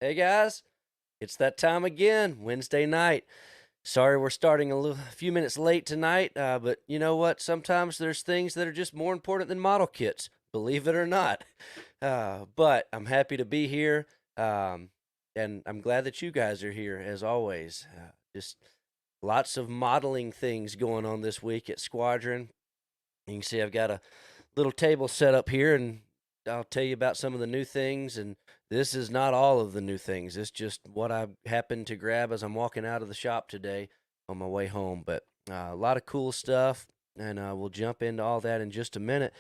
Hey guys, it's that time again, Wednesday night. Sorry we're starting a few minutes late tonight, but you know what? Sometimes there's things that are just more important than model kits, believe it or not. But I'm happy to be here, um, and I'm glad that you guys are here as always. Just lots of modeling things going on this week at Squadron. You can see I've got a little table set up here, and I'll tell you about some of the new things. And this is not all of the new things. It's just what I happened to grab as I'm walking out of the shop today on my way home. But a lot of cool stuff, and we'll jump into all that in just a minute.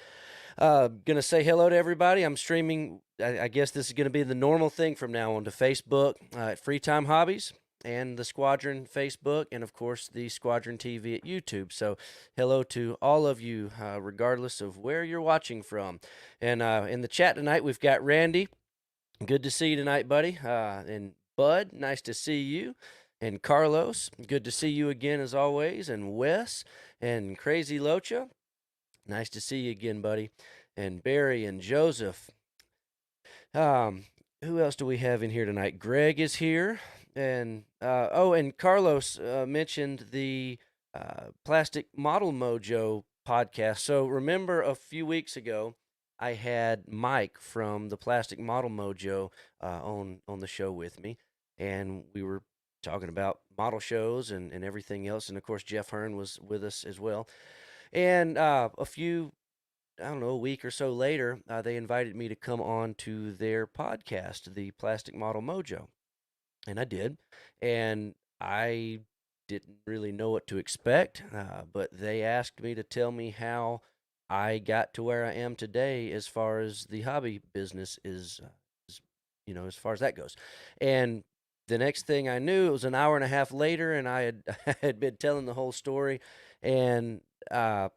Gonna say hello to everybody. I'm streaming. I guess this is gonna be the normal thing from now on to Facebook at Free Time Hobbies and the Squadron Facebook, and of course the Squadron TV at YouTube. So, hello to all of you, regardless of where you're watching from. And in the chat tonight, we've got Randy. Good to see you tonight, buddy. And Bud, nice to see you. And Carlos, good to see you again as always. And Wes and Crazy Locha, nice to see you again, buddy. And Barry and Joseph. Who else do we have in here tonight? Greg is here. And and Carlos mentioned the Plastic Model Mojo podcast. So remember a few weeks ago, I had Mike from the Plastic Model Mojo on the show with me, and we were talking about model shows and everything else. And of course, Jeff Hearn was with us as well. And a week or so later, they invited me to come on to their podcast, the Plastic Model Mojo. And I did. And I didn't really know what to expect, but they asked me to tell me how I got to where I am today as far as the hobby business as far as that goes. And the next thing I knew, it was an hour and a half later, and I had, I had been telling the whole story. And I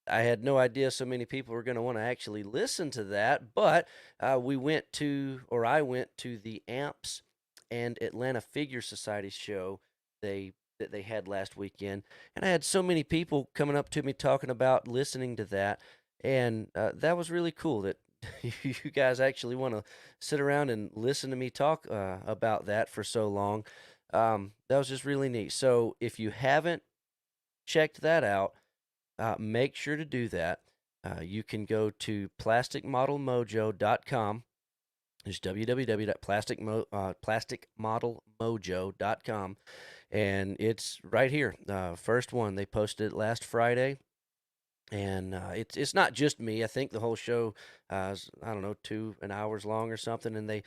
had no idea so many people were going to want to actually listen to that, but I went to the Amps and Atlanta Figure Society show that they had last weekend, and I had so many people coming up to me talking about listening to that, and that was really cool that you guys actually want to sit around and listen to me talk about that for so long. That was just really neat. So if you haven't checked that out, make sure to do that. You can go to plasticmodelmojo.com. It's www.plasticmodelmojo.com. And it's right here. First one. They posted it last Friday. And it's not just me. I think the whole show is, I don't know, 2 hours long or something. And they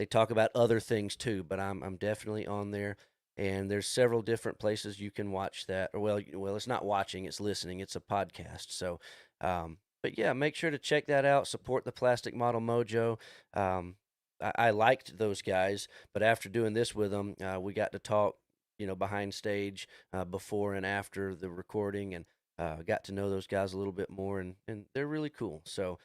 talk about other things too. But I'm definitely on there. And there's several different places you can watch that. Or well, it's not watching; it's listening. It's a podcast. So, but yeah, make sure to check that out. Support the Plastic Model Mojo. I liked those guys, but after doing this with them, we got to talk, behind stage, before and after the recording, and got to know those guys a little bit more, and they're really cool. So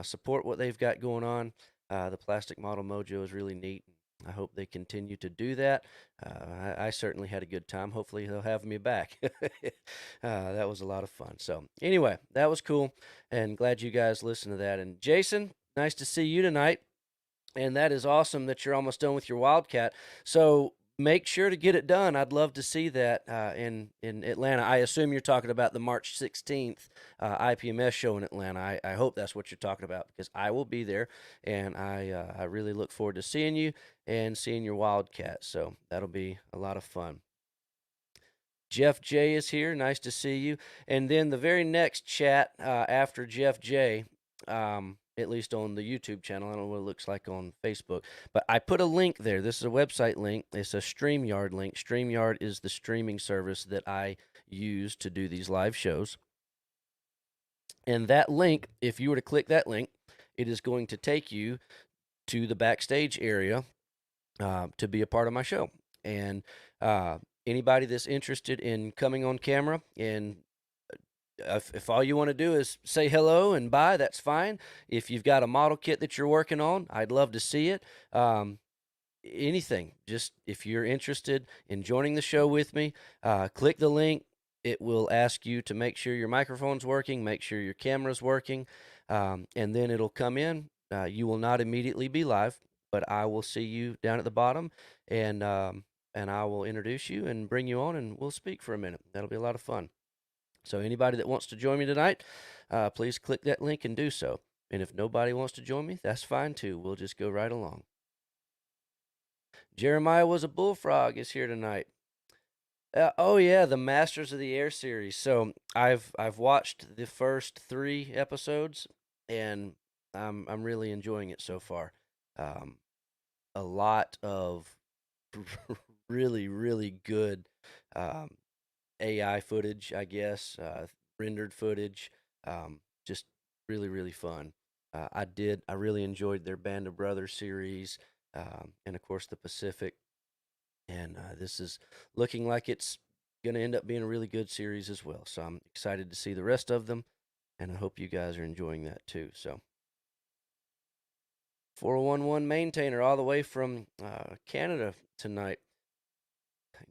support what they've got going on. The Plastic Model Mojo is really neat. I hope they continue to do that. I certainly had a good time. Hopefully, they'll have me back. That was a lot of fun. So, anyway, that was cool, and glad you guys listened to that. And Jason, nice to see you tonight. And that is awesome that you're almost done with your Wildcat. So make sure to get it done. I'd love to see that in Atlanta. I assume you're talking about the March 16th IPMS show in Atlanta. I hope that's what you're talking about, because I will be there, and I really look forward to seeing you and seeing your Wildcat. So that'll be a lot of fun. Jeff J is here. Nice to see you. And then the very next chat after Jeff J, at least on the YouTube channel. I don't know what it looks like on Facebook, but I put a link there. This is a website link. It's a StreamYard link. StreamYard is the streaming service that I use to do these live shows. And that link, if you were to click that link, it is going to take you to the backstage area to be a part of my show. And anybody that's interested in coming on camera and if all you want to do is say hello and bye, that's fine. If you've got a model kit that you're working on, I'd love to see it. Anything, just if you're interested in joining the show with me, click the link. It will ask you to make sure your microphone's working, make sure your camera's working, and then it'll come in. You will not immediately be live. but I will see you down at the bottom, and I will introduce you and bring you on, and we'll speak for a minute. That'll be a lot of fun. So anybody that wants to join me tonight, please click that link and do so. And if nobody wants to join me, that's fine too. We'll just go right along. Jeremiah was a bullfrog is here tonight. Oh yeah, the Masters of the Air series. So I've watched the first 3 episodes, and I'm really enjoying it so far. Um, a lot of really good um, AI footage, I guess, rendered footage. Just really fun. I really enjoyed their Band of Brothers series, and of course the Pacific. And this is looking like it's going to end up being a really good series as well. So I'm excited to see the rest of them, and I hope you guys are enjoying that too. So 4011 maintainer all the way from Canada tonight.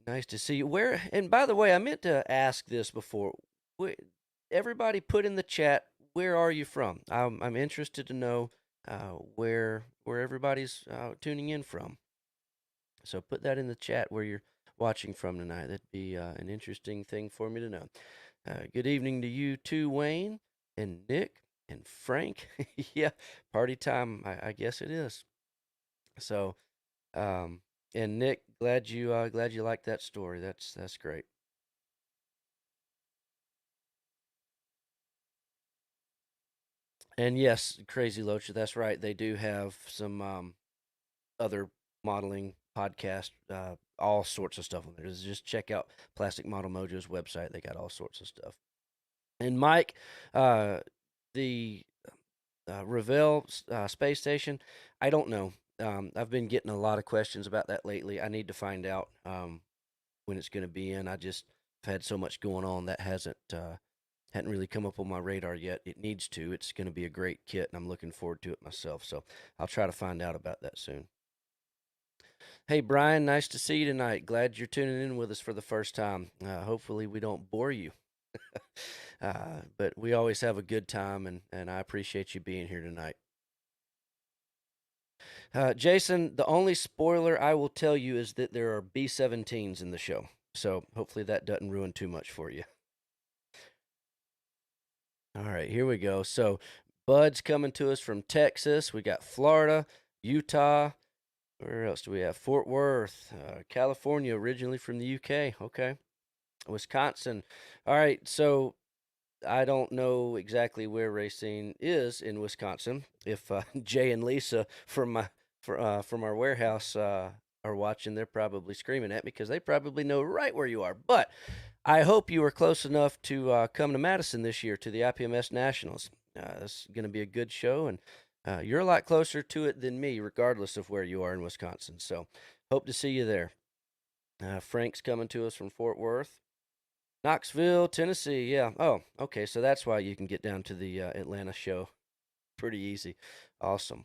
Nice to see you. Where, and by the way, I meant to ask this before. Everybody put in the chat, where are you from? I'm interested to know where everybody's tuning in from. So put that in the chat where you're watching from tonight. That'd be an interesting thing for me to know. Good evening to you too, Wayne and Nick and Frank. Yeah, party time. I guess it is. So, um, and Nick, glad you liked that story. That's great. And yes, Crazy Loach, that's right. They do have some other modeling podcast, all sorts of stuff on there. Just check out Plastic Model Mojo's website. They got all sorts of stuff. And Mike, uh, the Revell space station, I don't know. I've been getting a lot of questions about that lately. I need to find out when it's going to be in. I just have had so much going on that hadn't really come up on my radar yet. It needs to. It's going to be a great kit, and I'm looking forward to it myself. So I'll try to find out about that soon. Hey, Brian, nice to see you tonight. Glad you're tuning in with us for the first time. Hopefully, we don't bore you. But we always have a good time, and I appreciate you being here tonight. Jason, the only spoiler I will tell you is that there are B-17s in the show. So hopefully that doesn't ruin too much for you. All right, here we go. So Bud's coming to us from Texas. We got Florida, Utah. Where else do we have? Fort Worth, California, originally from the UK. Okay. Wisconsin. All right, so I don't know exactly where Racine is in Wisconsin. If Jay and Lisa from our warehouse are watching, they're probably screaming at me because they probably know right where you are. But I hope you are close enough to come to Madison this year to the IPMS Nationals. This is going to be a good show, and you're a lot closer to it than me, regardless of where you are in Wisconsin. So hope to see you there. Frank's coming to us from Fort Worth. Knoxville, Tennessee. Yeah. Oh, okay. So that's why you can get down to the Atlanta show. Pretty easy. Awesome.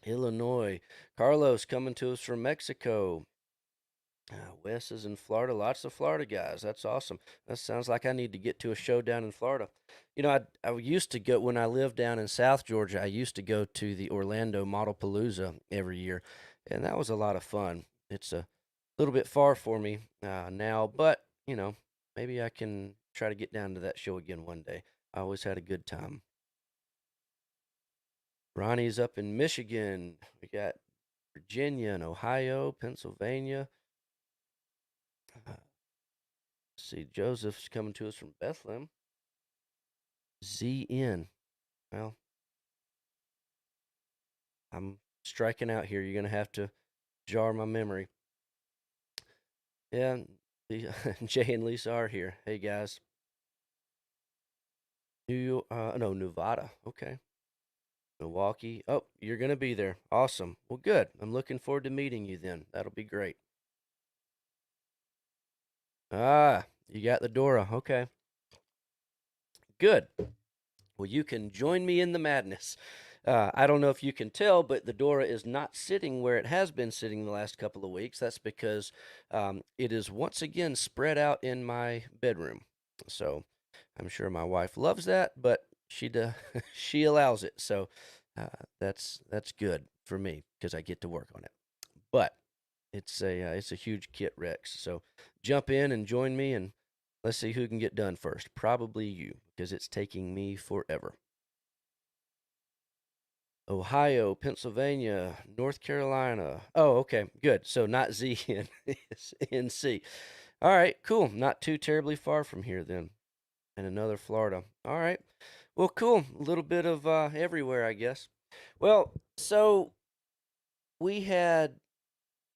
Illinois. Carlos coming to us from Mexico. Wes is in Florida. Lots of Florida guys. That's awesome. That sounds like I need to get to a show down in Florida. You know, I used to go when I lived down in South Georgia. I used to go to the Orlando Model Palooza every year, and that was a lot of fun. It's a little bit far for me now, but you know, maybe I can try to get down to that show again one day. I always had a good time. Ronnie's up in Michigan. We got Virginia and Ohio, Pennsylvania. See, Joseph's coming to us from Bethlehem. ZN. Well, I'm striking out here. You're going to have to jar my memory. Yeah, Jay and Lisa are here. Hey, guys. No, Nevada. Okay. Milwaukee. Oh, you're going to be there. Awesome. Well, good. I'm looking forward to meeting you then. That'll be great. Ah, you got the Dora. Okay. Good. Well, you can join me in the madness. I don't know if you can tell, but the Dora is not sitting where it has been sitting the last couple of weeks. That's because it is once again spread out in my bedroom. So I'm sure my wife loves that, but she she allows it. So that's good. for me because I get to work on it. But it's a huge kit, Rex. So jump in and join me, and let's see who can get done first. Probably you, because it's taking me forever. Ohio, Pennsylvania, North Carolina. Oh, okay, good. So not Z and it's NC. All right, cool. Not too terribly far from here then. And another Florida. All right. Well, cool. A little bit of everywhere, I guess. Well, so we had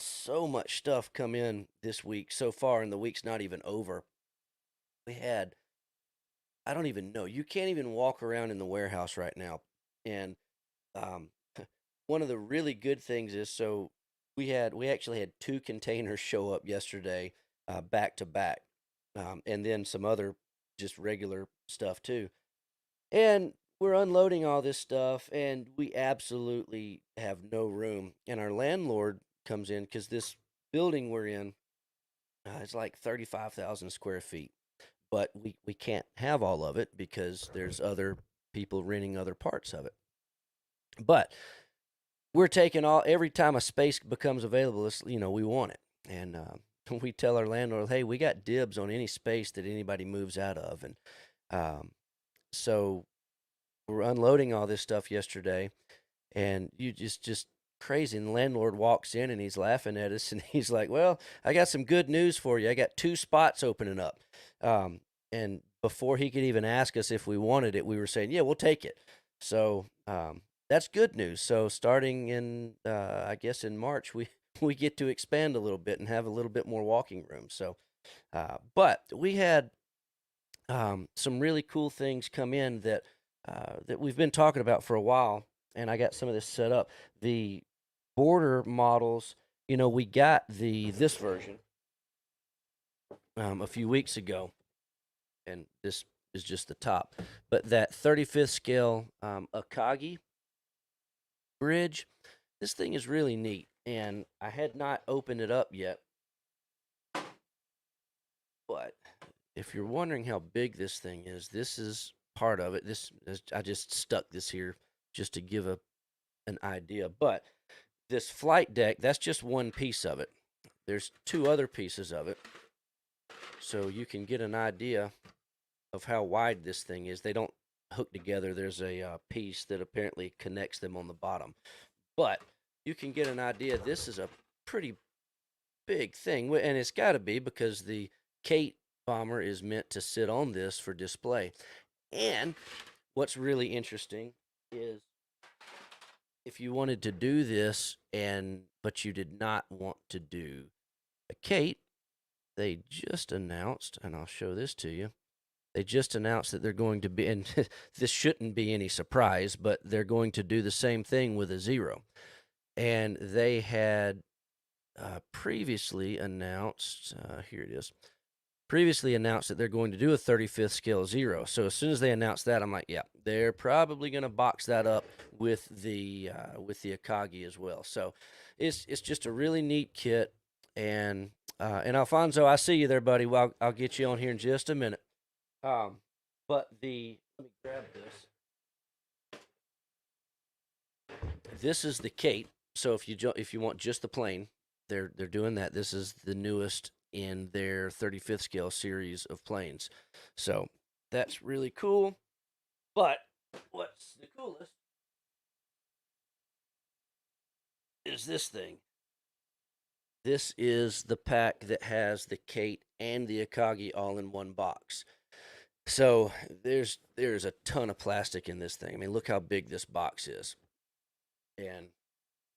so much stuff come in this week so far, and the week's not even over. We had, I don't even know, you can't even walk around in the warehouse right now. And um, one of the really good things is so we actually had two containers show up yesterday, back to back, and then some other just regular stuff too. And we're unloading all this stuff, and we absolutely have no room. And our landlord comes in because this building we're in, it's like 35,000 square feet, but we can't have all of it because there's other people renting other parts of it. But we're taking all every time a space becomes available, we want it, and we tell our landlord, hey, we got dibs on any space that anybody moves out of, and um, so we're unloading all this stuff yesterday, and you just crazy. And the landlord walks in and he's laughing at us, and he's like, "Well, I got some good news for you. I got two spots opening up." Um, and before he could even ask us if we wanted it, we were saying, "Yeah, we'll take it." So that's good news. So starting in, I guess in March, we we get to expand a little bit and have a little bit more walking room. So, but we had some really cool things come in that we've been talking about for a while, and I got some of this set up. The border models, we got this version a few weeks ago, and this is just the top. But that 35th scale Akagi bridge, this thing is really neat, and I had not opened it up yet, but if you're wondering how big this thing is, this is part of it. I just stuck this here just to give an idea. But this flight deck, that's just one piece of it. There's two other pieces of it, so you can get an idea of how wide this thing is. They don't hook together. There's a piece that apparently connects them on the bottom, but you can get an idea. This is a pretty big thing, and it's got to be because the Kate bomber is meant to sit on this for display. And what's really interesting is if you wanted to do this but you did not want to do a Kate, they just announced, and I'll show this to you. They just announced that they're going to be, and this shouldn't be any surprise, but they're going to do the same thing with a Zero. And they had previously announced, here it is, previously announced that they're going to do a 35th scale Zero. So as soon as they announced that, I'm like, yeah, they're probably going to box that up with the Akagi as well. So it's just a really neat kit. And Alfonso, I see you there, buddy. Well, I'll get you on here in just a minute. But let me grab this. This is the Kate. So if you want just the plane, they're doing that. This is the newest in their 35th scale series of planes. So that's really cool. But what's the coolest is this thing. This is the pack that has the Kate and the Akagi all in one box. So there's a ton of plastic in this thing. I mean, look how big this box is. And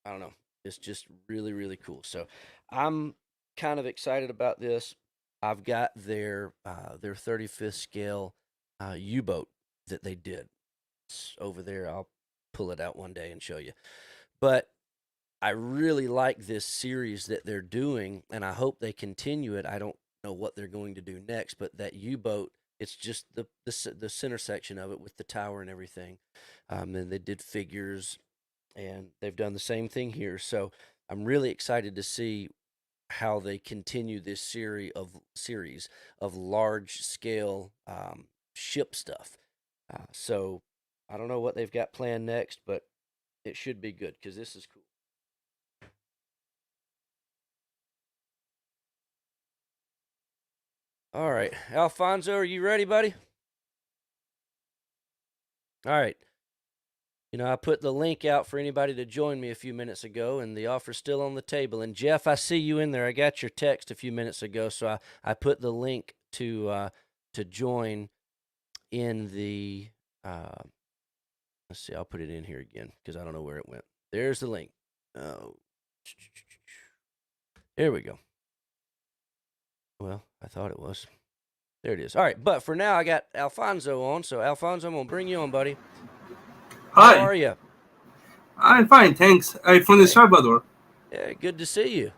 I don't know. It's just really, really cool. So I'm kind of excited about this. I've got their 35th scale U-boat that they did. It's over there. I'll pull it out one day and show you. But I really like this series that they're doing, and I hope they continue it. I don't know what they're going to do next, but that U-boat, it's just the center section of it with the tower and everything. And they did figures, and they've done the same thing here. So I'm really excited to see how they continue this series of large scale ship stuff. So I don't know what they've got planned next, but it should be good because this is cool. All right, Alfonso, are you ready, buddy? All right. I put the link out for anybody to join me a few minutes ago, and the offer's still on the table. And Jeff, I see you in there. I got your text a few minutes ago, so I put the link to join in the. Let's see, I'll put it in here again because I don't know where it went. There's the link. Oh, there we go. Well, I thought it was. There it is. All right, but for now, I got Alfonso on. So, Alfonso, I'm gonna bring you on, buddy. How Hi, are you? I'm fine, thanks. I'm from El Hey, Salvador. yeah, good to see you.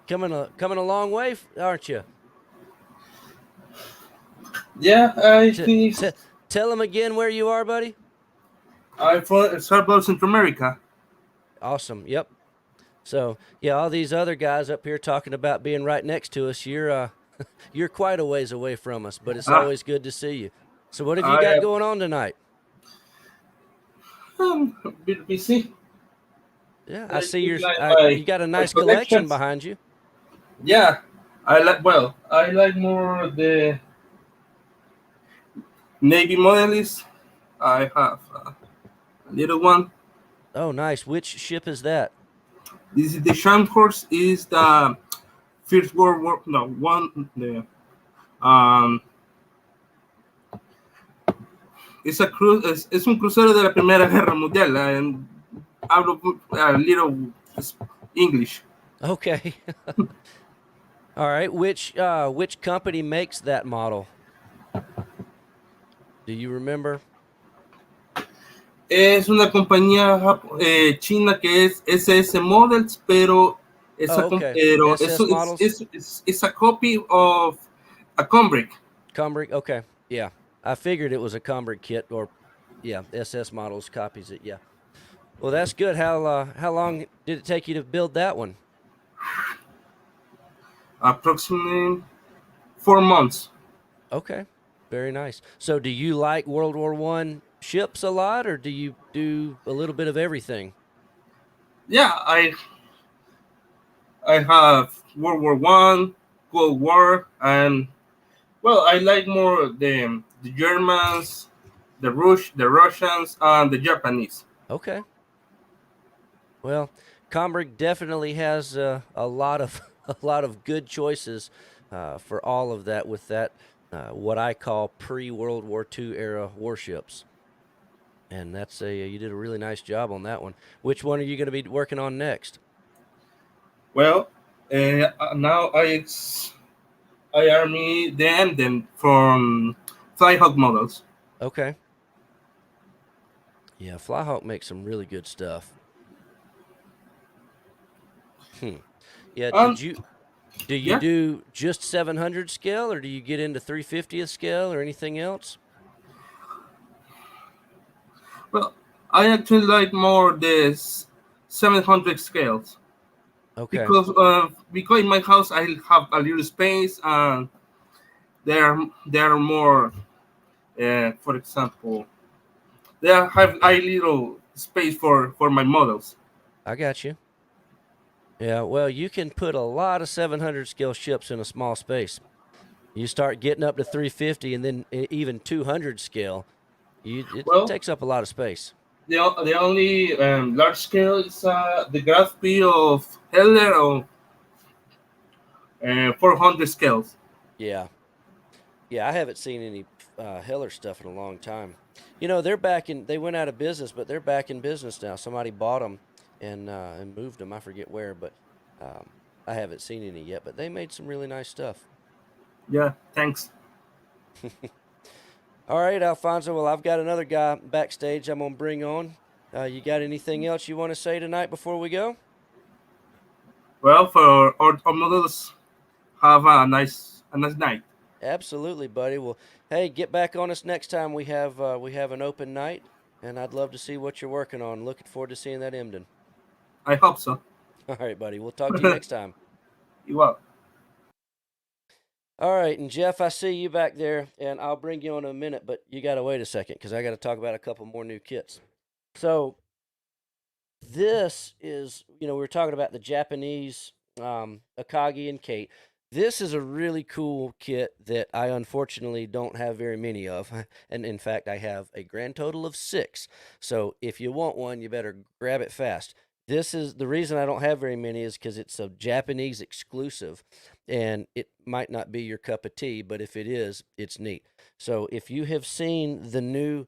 Coming a long way, aren't you? Yeah, I T- finished. t- tell them again where you are, buddy. I'm from El Salvador, Central America. Awesome. Yep. So yeah, all these other guys up here talking about being right next to us. You're quite a ways away from us, but it's Ah, always good to see you. So what have you got I going on tonight? am a bit busy. Yeah, I I see just your. like my You got a my nice collection collections. behind you. Yeah, I like. Well, I like more the Navy modelists. I have a little one. Oh, nice. Which ship is that? This is the Shankors. Is the First World War? No, one. The it's a cruise. Es un crucero de la Primera Guerra Mundial. And hablo a little English. Okay. All right. Which company makes that model? Do you remember? Es una compañía china que es SS Models, pero Oh, okay. pero SS models. it's a copy of a Combrick. Combrick. Okay. Yeah. I figured it was a Combrick kit, or yeah, SS models copies it. Yeah. Well, that's good. How long did it take you to build that one? Approximately 4 months. Okay. Very nice. So, do you like World War One ships a lot, or do you do a little bit of everything? Yeah, I have World War One, Cold War, and well, I like more the Germans, the Russians, and the Japanese. Okay. Well, Combrick definitely has a lot of a lot of good choices for all of that. With that, what I call pre-World War II era warships, and that's a you did a really nice job on that one. Which one are you going to be working on next? Well, now I army them from Flyhawk models. Okay. Yeah, Flyhawk makes some really good stuff. Hmm. Yeah, And do you yeah, do just 700 scale, or do you get into 350th scale or anything else? well, I actually like more this 700 scales Okay. because in my house I have a little space and there are more. For example, there have a little space for my models. I got you. Yeah, well, you can put a lot of 700 scale ships in a small space. You start getting up to 350 and then even 200 scale, it Well, takes up a lot of space. the only large scale is the graph P of Heller of 400 scales. Yeah. Yeah, I haven't seen any Heller stuff in a long time. They went out of business, but they're back in business now. Somebody bought them and moved them. I forget where, but um, I haven't seen any yet. But they made some really nice stuff. Yeah, thanks. All right, Alfonso. Well, I've got another guy backstage I'm gonna bring on. You got anything else you want to say tonight before we go? Well, for our models, have a nice night. Absolutely, buddy. Well, hey, get back on us next time we have an open night, and I'd love to see what you're working on. Looking forward to seeing that Emden. I hope so. All right, buddy. We'll talk to you next time. You are. All right, and Jeff, I see you back there, and I'll bring you on in a minute, but you got to wait a second because I got to talk about a couple more new kits. So this is, we were talking about the Japanese Akagi and Kate. This is a really cool kit that I unfortunately don't have very many of. And in fact, I have a grand total of 6. So if you want one, you better grab it fast. This is the reason I don't have very many is because it's a Japanese exclusive and it might not be your cup of tea, but if it is, it's neat. So if you have seen the new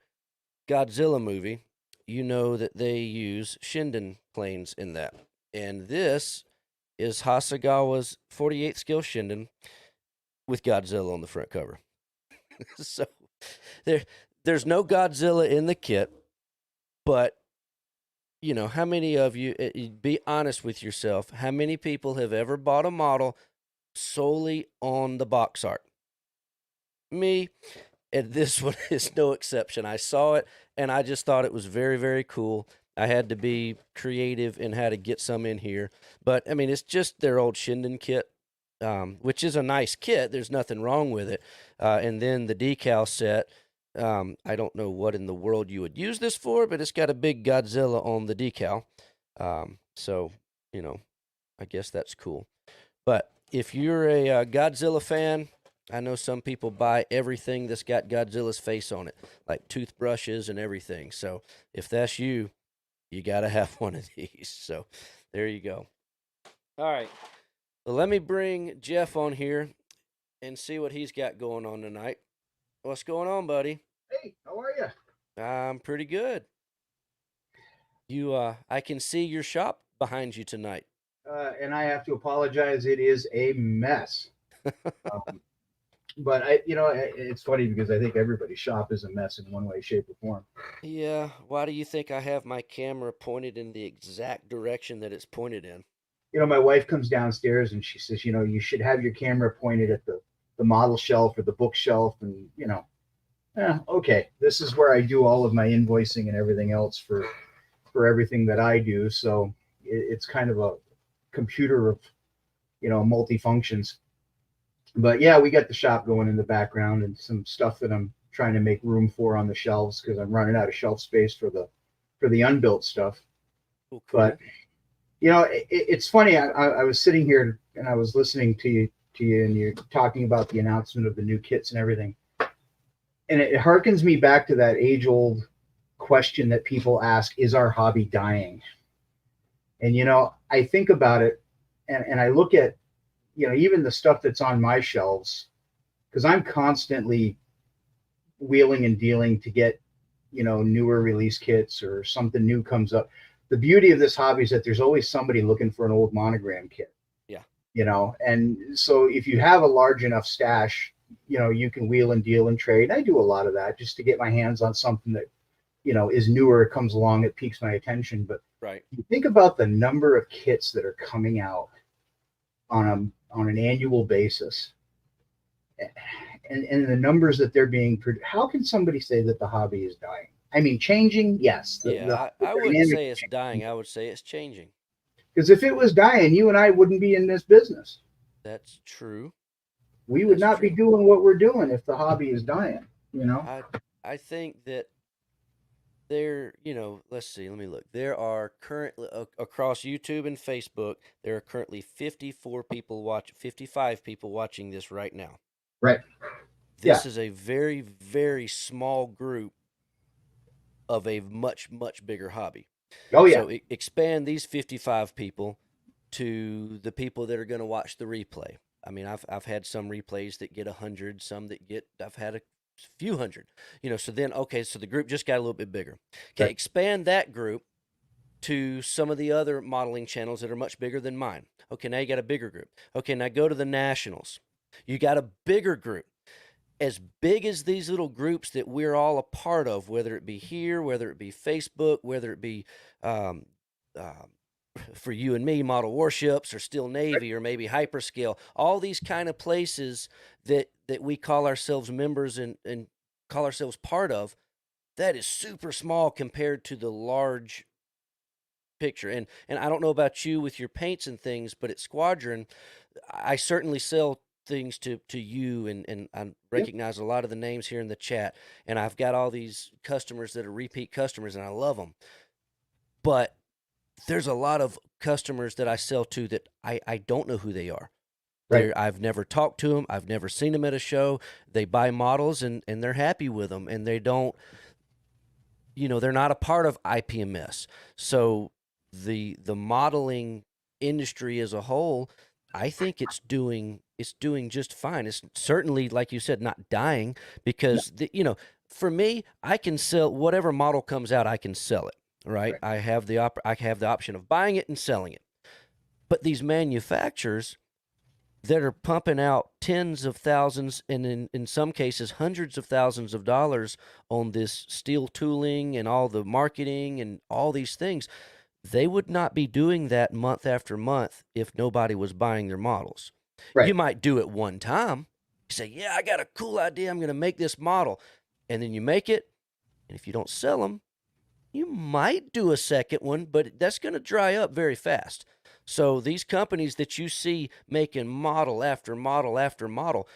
Godzilla movie, you know that they use Shinden planes in that. And this is Hasagawa's 48th skill Shinden with Godzilla on the front cover. So there there's no Godzilla in the kit, but how many of you be honest with yourself, how many people have ever bought a model solely on the box art? Me, and this one is no exception. I saw it and I just thought it was very, very cool. I had to be creative in how to get some in here. But I mean, it's just their old Shinden kit, which is a nice kit. There's nothing wrong with it. And then the decal set. I don't know what in the world you would use this for, but it's got a big Godzilla on the decal. So, you know, I guess that's cool. But if you're a Godzilla fan, I know some people buy everything that's got Godzilla's face on it, like toothbrushes and everything. So if that's you, you got to have one of these. So there you go. All right. Well, let me bring Jeff on here and see what he's got going on tonight. What's going on, buddy? Hey, how are you? I'm pretty good. I can see your shop behind you tonight. And I have to apologize. It is a mess. Um, but it's funny because I think everybody's shop is a mess in one way, shape, or form. Yeah, why do you think I have my camera pointed in the exact direction that it's pointed in? My wife comes downstairs and she says, you should have your camera pointed at the model shelf or the bookshelf, and okay, this is where I do all of my invoicing and everything else for everything that I do. So it's kind of a computer of multi-functions. But yeah, we got the shop going in the background and some stuff that I'm trying to make room for on the shelves because I'm running out of shelf space for the unbuilt stuff. Oh, cool. But it's funny. I was sitting here and I was listening to you and you're talking about the announcement of the new kits and everything, and it harkens me back to that age-old question that people ask: is our hobby dying? And I think about it, and I look at even the stuff that's on my shelves, because I'm constantly wheeling and dealing to get newer release kits or something new comes up. The beauty of this hobby is that there's always somebody looking for an old monogram kit. Yeah. And so if you have a large enough stash, you can wheel and deal and trade. I do a lot of that just to get my hands on something that is newer, it comes along, it piques my attention. But right, you think about the number of kits that are coming out on an annual basis, and the numbers that they're being produced. How can somebody say that the hobby is dying? I mean, changing, yes. I wouldn't say it's dying. I would say it's changing. Because if it was dying, you and I wouldn't be in this business. That's true. We would not be doing what we're doing if the hobby is dying. I think that let's see, let me look. There are currently across YouTube and Facebook, there are currently 55 people watching this right now. Right. This is a very, very small group of a much, much bigger hobby. Oh yeah. So expand these 55 people to the people that are going to watch the replay. I mean, I've had some replays that get 100, some that I've had a few hundred, so then, okay, so the group just got a little bit bigger. Okay, right. Expand that group to some of the other modeling channels that are much bigger than mine. Okay, now you got a bigger group. Okay, now go to the nationals. You got a bigger group. As big as these little groups that we're all a part of, whether it be here, whether it be Facebook, whether it be for you and me, Model Warships or Steel Navy or maybe Hyperscale, all these kind of places that we call ourselves members and call ourselves part of, that is super small compared to the large picture. And I don't know about you with your paints and things, but at Squadron, I certainly sell things to you, and I recognize a lot of the names here in the chat, and I've got all these customers that are repeat customers, and I love them. But there's a lot of customers that I sell to that I don't know who they are. Right. I've never talked to them. I've never seen them at a show. They buy models and they're happy with them, and they don't, they're not a part of IPMS. So the modeling industry as a whole, I think it's doing just fine. It's certainly, like you said, not dying No. because for me, I can sell whatever model comes out. I can sell it. Right. Right. I have the option of buying it and selling it. But these manufacturers that are pumping out tens of thousands and in some cases hundreds of thousands of dollars on this steel tooling and all the marketing and all these things, they would not be doing that month after month if nobody was buying their models. Right. You might do it one time. You say, yeah, I got a cool idea. I'm going to make this model. And then you make it. And if you don't sell them, you might do a second one, but that's going to dry up very fast. So these companies that you see making model after model after model,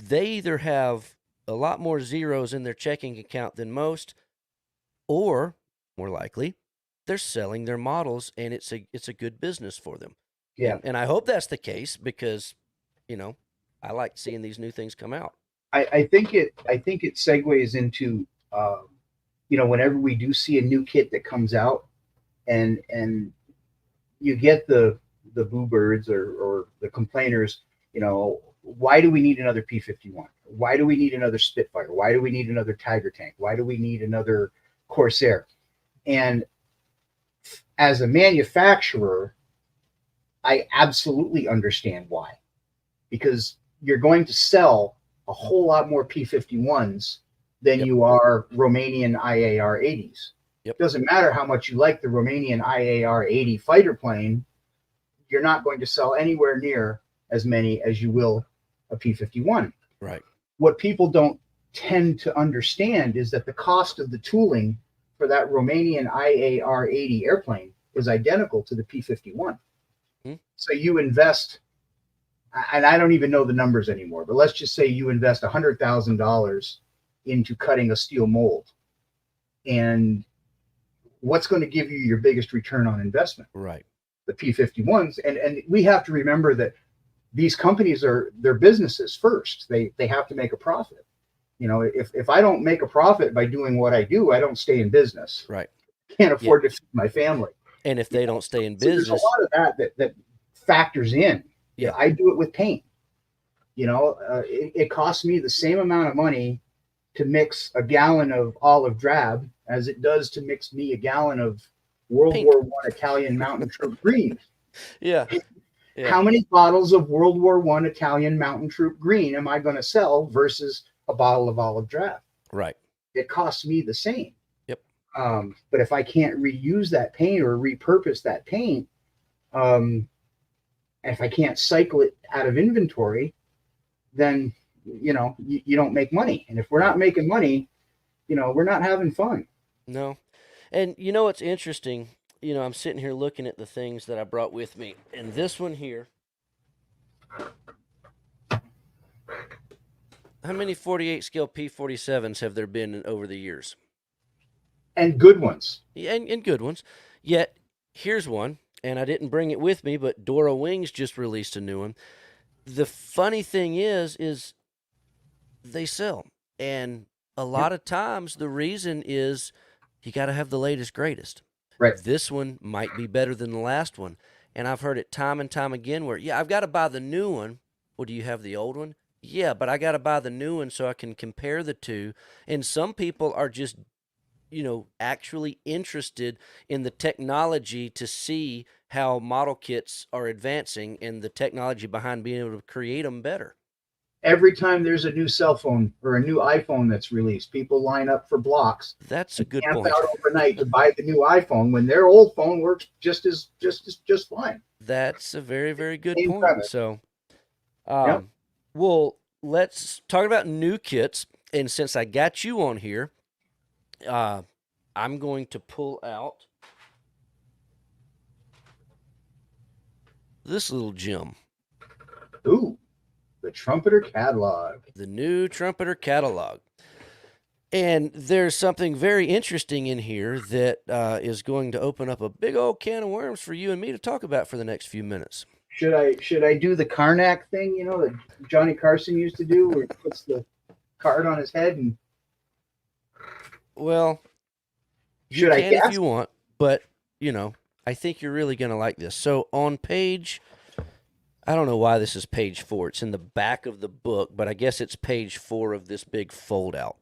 they either have a lot more zeros in their checking account than most, or more likely, they're selling their models and it's a good business for them. Yeah. And I hope that's the case because, I like seeing these new things come out. I think it segues into whenever we do see a new kit that comes out, and you get the boo birds or the complainers, why do we need another P-51? Why do we need another Spitfire? Why do we need another Tiger tank? Why do we need another Corsair? And as a manufacturer, I absolutely understand why, because you're going to sell a whole lot more P-51s than Yep. you are Romanian IAR-80s. Yep. Doesn't matter how much you like the Romanian IAR-80 fighter plane, you're not going to sell anywhere near as many as you will a P-51. Right. What people don't tend to understand is that the cost of the tooling for that Romanian IAR-80 airplane is identical to the P-51. So you invest, and I don't even know the numbers anymore, but let's just say you invest $100,000 into cutting a steel mold. And what's going to give you your biggest return on investment? Right. The P-51s. And we have to remember that these companies they're businesses first. They have to make a profit. If I don't make a profit by doing what I do, I don't stay in business. Right. Can't afford to feed my family. And if they don't stay in So business, there's a lot of that factors in. Yeah. I do it with paint. It costs me the same amount of money to mix a gallon of olive drab as it does to mix me a gallon of World Pink. War I Italian Mountain Troop green. yeah. Yeah. How many bottles of World War I Italian Mountain Troop green am I going to sell versus a bottle of olive drab? Right. It costs me the same. Yep. But if I can't reuse that paint or repurpose that paint, if I can't cycle it out of inventory, then you don't make money. And if we're not making money, we're not having fun. No. And what's interesting, I'm sitting here looking at the things that I brought with me. And this one here, how many 48 scale P-47s have there been over the years? And good ones. Yeah, and good ones. Yet, here's one, and I didn't bring it with me, but Dora Wings just released a new one. The funny thing is they sell. And a lot of times the reason is you got to have the latest, greatest. Right. This one might be better than the last one. And I've heard it time and time again where, yeah, I've got to buy the new one. Well, do you have the old one? Yeah, but I got to buy the new one so I can compare the two. And some people are just, actually interested in the technology to see how model kits are advancing and the technology behind being able to create them better. Every time there's a new cell phone or a new iPhone that's released, people line up for blocks. That's a good Camp point. out overnight to buy the new iPhone when their old phone works just fine. That's a very, very good Same point. premise. So, Yep. well, let's talk about new kits. And since I got you on here, I'm going to pull out this little gem. Ooh, the Trumpeter catalog. The new Trumpeter catalog. And there's something very interesting in here that is going to open up a big old can of worms for you and me to talk about for the next few minutes. Should I do the Karnak thing? You know that Johnny Carson used to do, where he puts the card on his head, and Well, you should I can if guess? you want, but I think you're really going to like this. So on I don't know why this is page 4. It's in the back of the book, but I guess it's page 4 of this big fold out.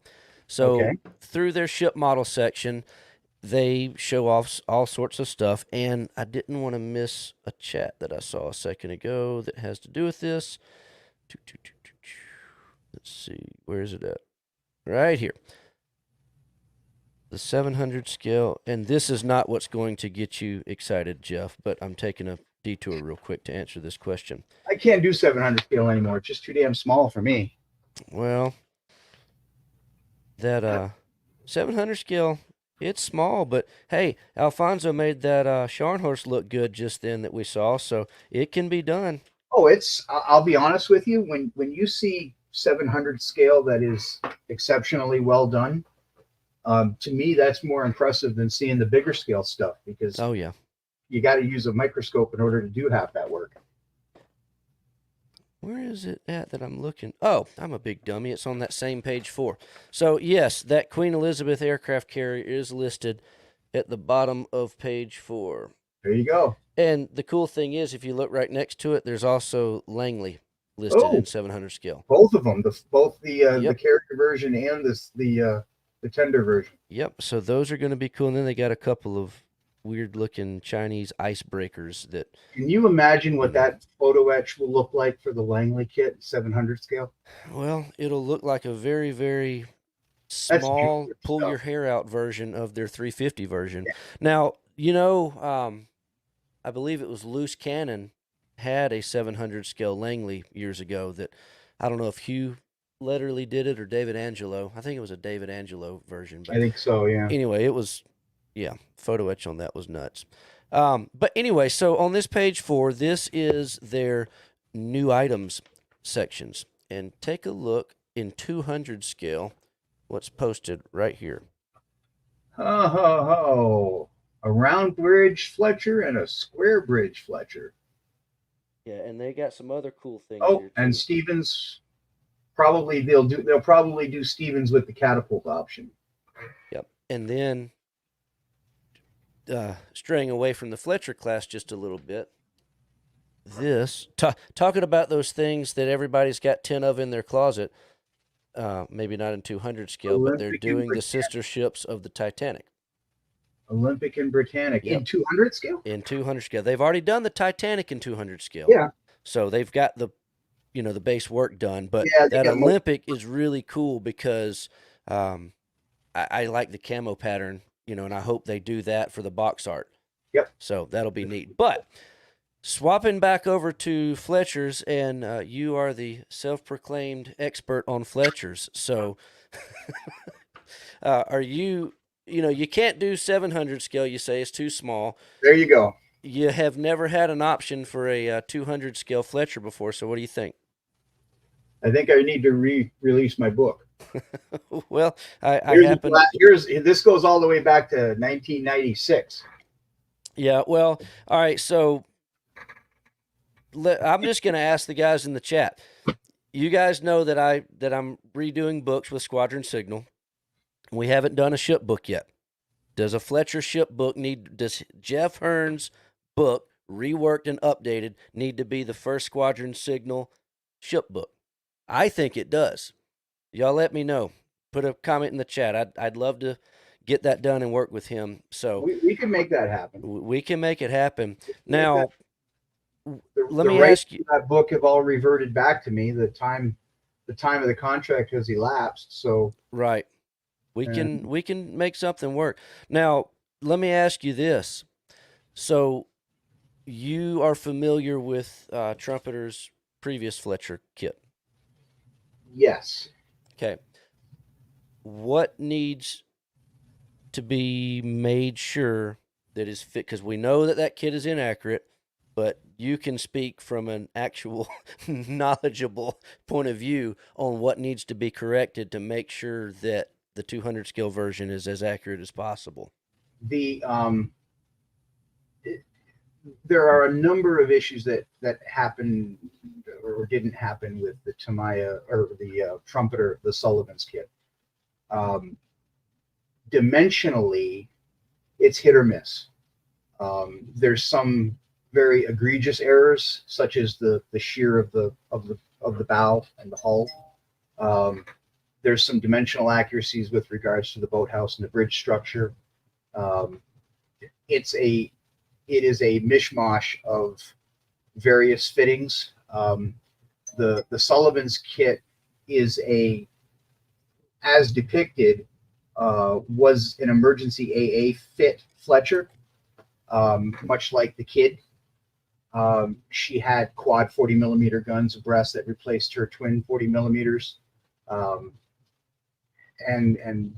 So Okay. through their ship model section, they show off all sorts of stuff, and I didn't want to miss a chat that I saw a second ago that has to do with this. Let's see, where is it at? Right here. The 700 scale, and this is not what's going to get you excited, Jeff, but I'm taking a detour real quick to answer this question. I can't do 700 scale anymore. It's just too damn small for me. Well, that 700 scale, it's small, but hey, Alfonso made that Scharnhorst look good just then that we saw, so it can be done. Oh, I'll be honest with you. When you see 700 scale that is exceptionally well done, to me that's more impressive than seeing the bigger scale stuff, because Oh yeah. you got to use a microscope in order to do half that work. Where is it at that I'm looking? Oh, I'm a big dummy. It's on that same page 4. So, yes, that Queen Elizabeth aircraft carrier is listed at the bottom of page 4. There you go. And the cool thing is, if you look right next to it, there's also Langley listed in 700 scale. Both of them, both the Yep. carrier version and the tender version. Yep. So those are going to be cool. And then they got a couple of weird-looking Chinese icebreakers that. Can you imagine what that photo etch will look like for the Langley kit 700 scale? Well, it'll look like a very, very That's small, beautiful pull stuff. your hair out version of their 350 version. Yeah. Now, I believe it was Loose Cannon had a 700 scale Langley years ago that I don't know if Hugh Letterly did it or David Angelo. I think it was a David Angelo version. But I think so, yeah. anyway, it was, photo etch on that was nuts. But anyway, so on this page 4, this is their new items sections. And take a look in 200 scale, what's posted right here. Ho, ho, ho. A round bridge Fletcher and a square bridge Fletcher. Yeah, and they got some other cool things Oh, here too. and Stevens, they'll probably do Stevens with the catapult option. Yep. And then straying away from the Fletcher class just a little bit, talking about those things that everybody's got 10 of in their closet, maybe not in 200 scale, but they're Olympic doing and the sister ships of the Titanic. Olympic and Britannic Yep. in 200 scale? In 200 scale. They've already done the Titanic in 200 scale. Yeah. So they've got the base work done, but Yeah, they that got Olympic is really cool because I like the camo pattern, and I hope they do that for the box art. Yep. So that'll be neat. But swapping back over to Fletchers, and you are the self-proclaimed expert on Fletchers. So are you, you can't do 700 scale, you say it's too small. There you go. You have never had an option for a 200 scale Fletcher before, so what do you think? I think I need to re-release my book. Well, I happen. This goes all the way back to 1996. Yeah, well, all right. So I'm just going to ask the guys in the chat. You guys know that I'm redoing books with Squadron Signal. We haven't done a ship book yet. Does a Fletcher ship book does Jeff Hearn's book, reworked and updated, need to be the first Squadron Signal ship book? I think it does. Y'all let me know. Put a comment in the chat. I'd love to get that done and work with him. So we can make that happen. We can make it happen. Now, let the me rights ask you. To that book have all reverted back to me. The time of the contract has elapsed. So right, we can make something work. Now, let me ask you this. So, you are familiar with Trumpeter's previous Fletcher kit? Yes. Okay. What needs to be made sure that is fit? Because we know that kit is inaccurate, but you can speak from an actual knowledgeable point of view on what needs to be corrected to make sure that the 200 scale version is as accurate as possible. The there are a number of issues that happened or didn't happen with the Tamiya or the trumpeter, the Sullivan's kit. Um, Dimensionally, it's hit or miss. There's some very egregious errors, such as the shear of the bow and the hull. Um, there's some dimensional accuracies with regards to the boathouse and the bridge structure. Um, it's a it is a mishmash of various fittings. The Sullivan's kit is a as depicted was an emergency AA fit Fletcher, much like the Kid. She had quad 40 millimeter guns abreast that replaced her twin 40 millimeters, um, and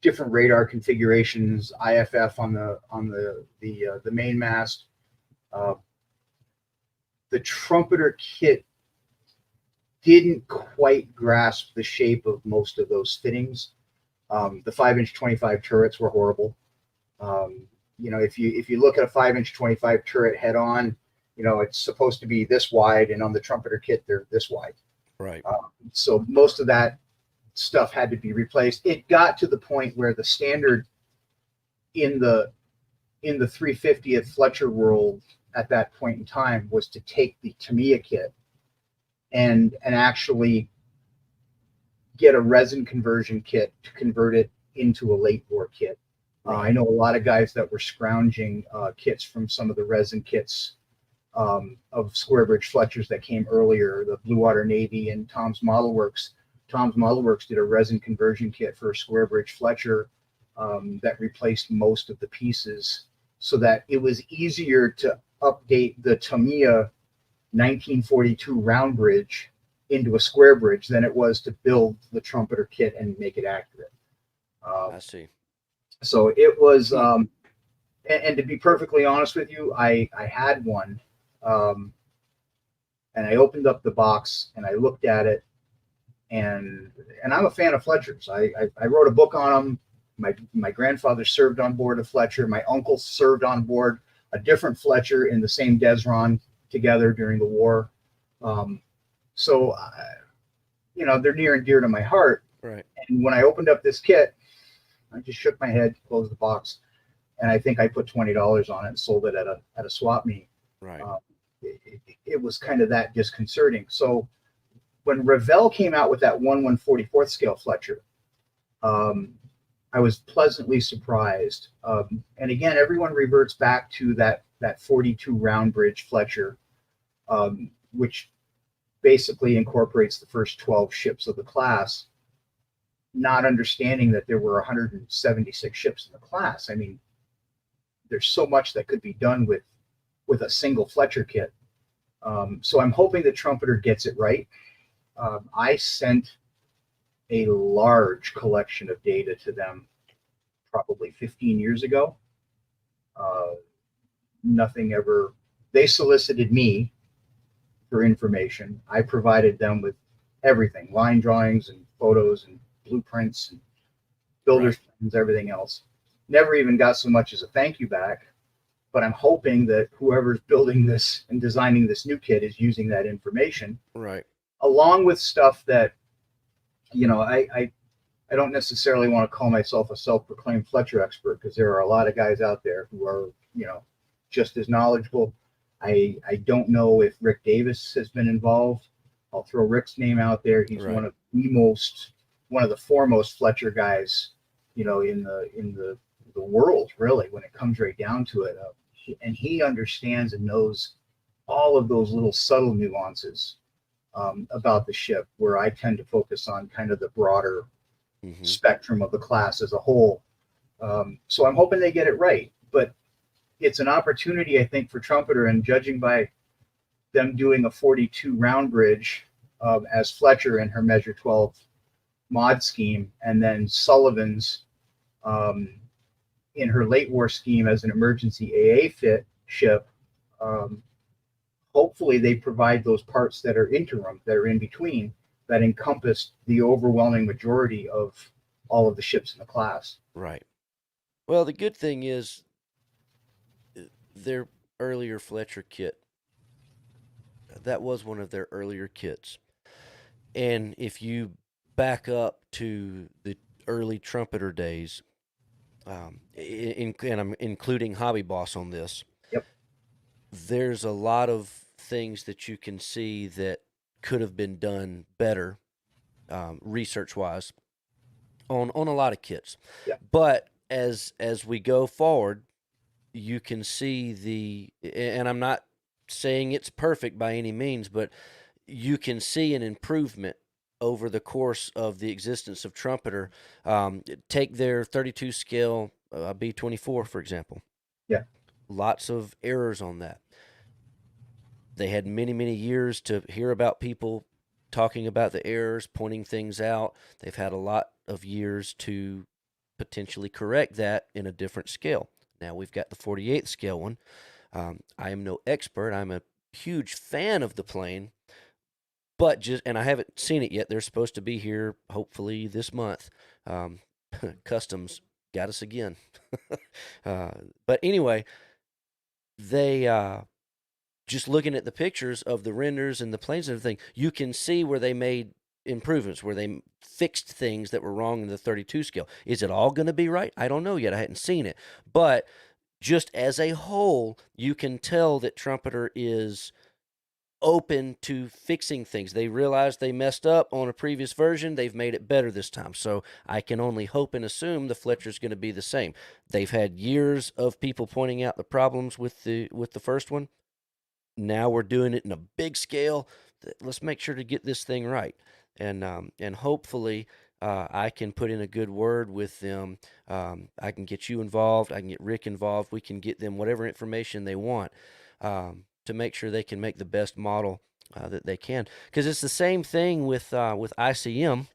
different radar configurations, IFF on the main mast. Uh, the trumpeter kit didn't quite grasp the shape of most of those fittings. The 5-inch 25 turrets were horrible. If you look at a 5-inch 25 turret head on, it's supposed to be this wide, and on the trumpeter kit they're this wide. Right. So most of that stuff had to be replaced. It got to the point where the standard in the 350th Fletcher world at that point in time was to take the Tamiya kit and actually get a resin conversion kit to convert it into a late bore kit. I know a lot of guys that were scrounging kits from some of the resin kits of Square Bridge Fletchers that came earlier, the Blue Water Navy and Tom's Model Works. Tom's Model Works did a resin conversion kit for a Square Bridge Fletcher that replaced most of the pieces so that it was easier to update the Tamiya 1942 round bridge into a square bridge than it was to build the trumpeter kit and make it accurate. I see. So it was, and to be perfectly honest with you, I had one, and I opened up the box and I looked at it, and I'm a fan of Fletchers. I wrote a book on them. My grandfather served on board a Fletcher. My uncle served on board a different Fletcher in the same Desron together during the war. So they're near and dear to my heart. Right. And when I opened up this kit, I just shook my head, closed the box, and I think I put $20 on it and sold it at a swap meet. Right. It was kind of that disconcerting. So when Revell came out with that 1/144th scale Fletcher, I was pleasantly surprised. And again, everyone reverts back to that 42 round bridge Fletcher, which basically incorporates the first 12 ships of the class, not understanding that there were 176 ships in the class. I mean, there's so much that could be done with a single Fletcher kit. So I'm hoping the trumpeter gets it right. I sent a large collection of data to them probably 15 years ago. Nothing ever, they solicited me for information. I provided them with everything, line drawings and photos and blueprints and builder's plans, everything else. Never even got so much as a thank you back, but I'm hoping that whoever's building this and designing this new kit is using that information. Right. Along with stuff that, I don't necessarily want to call myself a self-proclaimed Fletcher expert, because there are a lot of guys out there who are, just as knowledgeable. I don't know if Rick Davis has been involved. I'll throw Rick's name out there. He's one of the foremost Fletcher guys, in the world, really, when it comes right down to it. And he understands and knows all of those little subtle nuances about the ship, where I tend to focus on kind of the broader spectrum of the class as a whole. So I'm hoping they get it right, but it's an opportunity, I think, for trumpeter, and judging by them doing a 42 round bridge as Fletcher in her measure 12 mod scheme, and then Sullivan's in her late war scheme as an emergency AA fit ship. Hopefully they provide those parts that are interim, that are in between, that encompass the overwhelming majority of all of the ships in the class. Right. Well, the good thing is earlier Fletcher kit. That was one of their earlier kits. And if you back up to the early trumpeter days, and I'm including Hobby Boss on this, Yep. there's a lot of things that you can see that could have been done better, research wise, on a lot of kits. Yep. But as we go forward, you can see and I'm not saying it's perfect by any means, but you can see an improvement over the course of the existence of Trumpeter. Take their 32 scale B24, for example. Yeah. Lots of errors on that. They had many, many years to hear about people talking about the errors, pointing things out. They've had a lot of years to potentially correct that in a different scale. Now we've got the 48th scale one. I am no expert. I'm a huge fan of the plane, but and I haven't seen it yet. They're supposed to be here hopefully this month. Customs got us again. But anyway, they just looking at the pictures of the renders and the planes and everything, you can see where they made improvements, where they fixed things that were wrong in the 32 scale. Is it all going to be right? I don't know yet. I hadn't seen it. But just as a whole, you can tell that Trumpeter is open to fixing things. They realized they messed up on a previous version. They've made it better this time. So I can only hope and assume the Fletcher's going to be the same. They've had years of people pointing out the problems with the first one. Now we're doing it in a big scale. Let's make sure to get this thing right, and hopefully I can put in a good word with them. I can get you involved. I can get Rick involved. We can get them whatever information they want to make sure they can make the best model that they can. Because it's the same thing with ICM,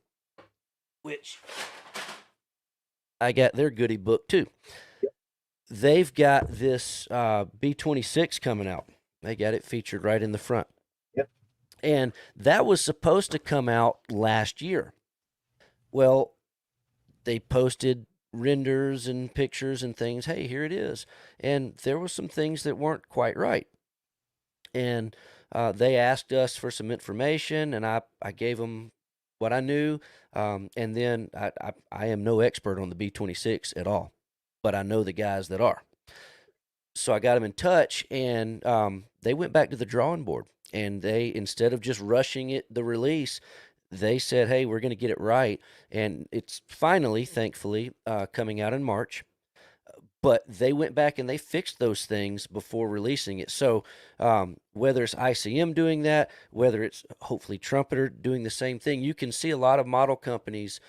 which I got their goodie book too. They've got this B26 coming out. They got it featured right in the front. Yep. And that was supposed to come out last year. Well, they posted renders and pictures and things. Hey, here it is. And there were some things that weren't quite right. And they asked us for some information, and I gave them what I knew. And then I am no expert on the B26 at all, but I know the guys that are. So I got them in touch, and they went back to the drawing board, and they, instead of just rushing the release, they said, hey, we're going to get it right. And it's finally, thankfully, coming out in March. But they went back and they fixed those things before releasing it. So whether it's ICM doing that, whether it's hopefully Trumpeter doing the same thing, you can see a lot of model companies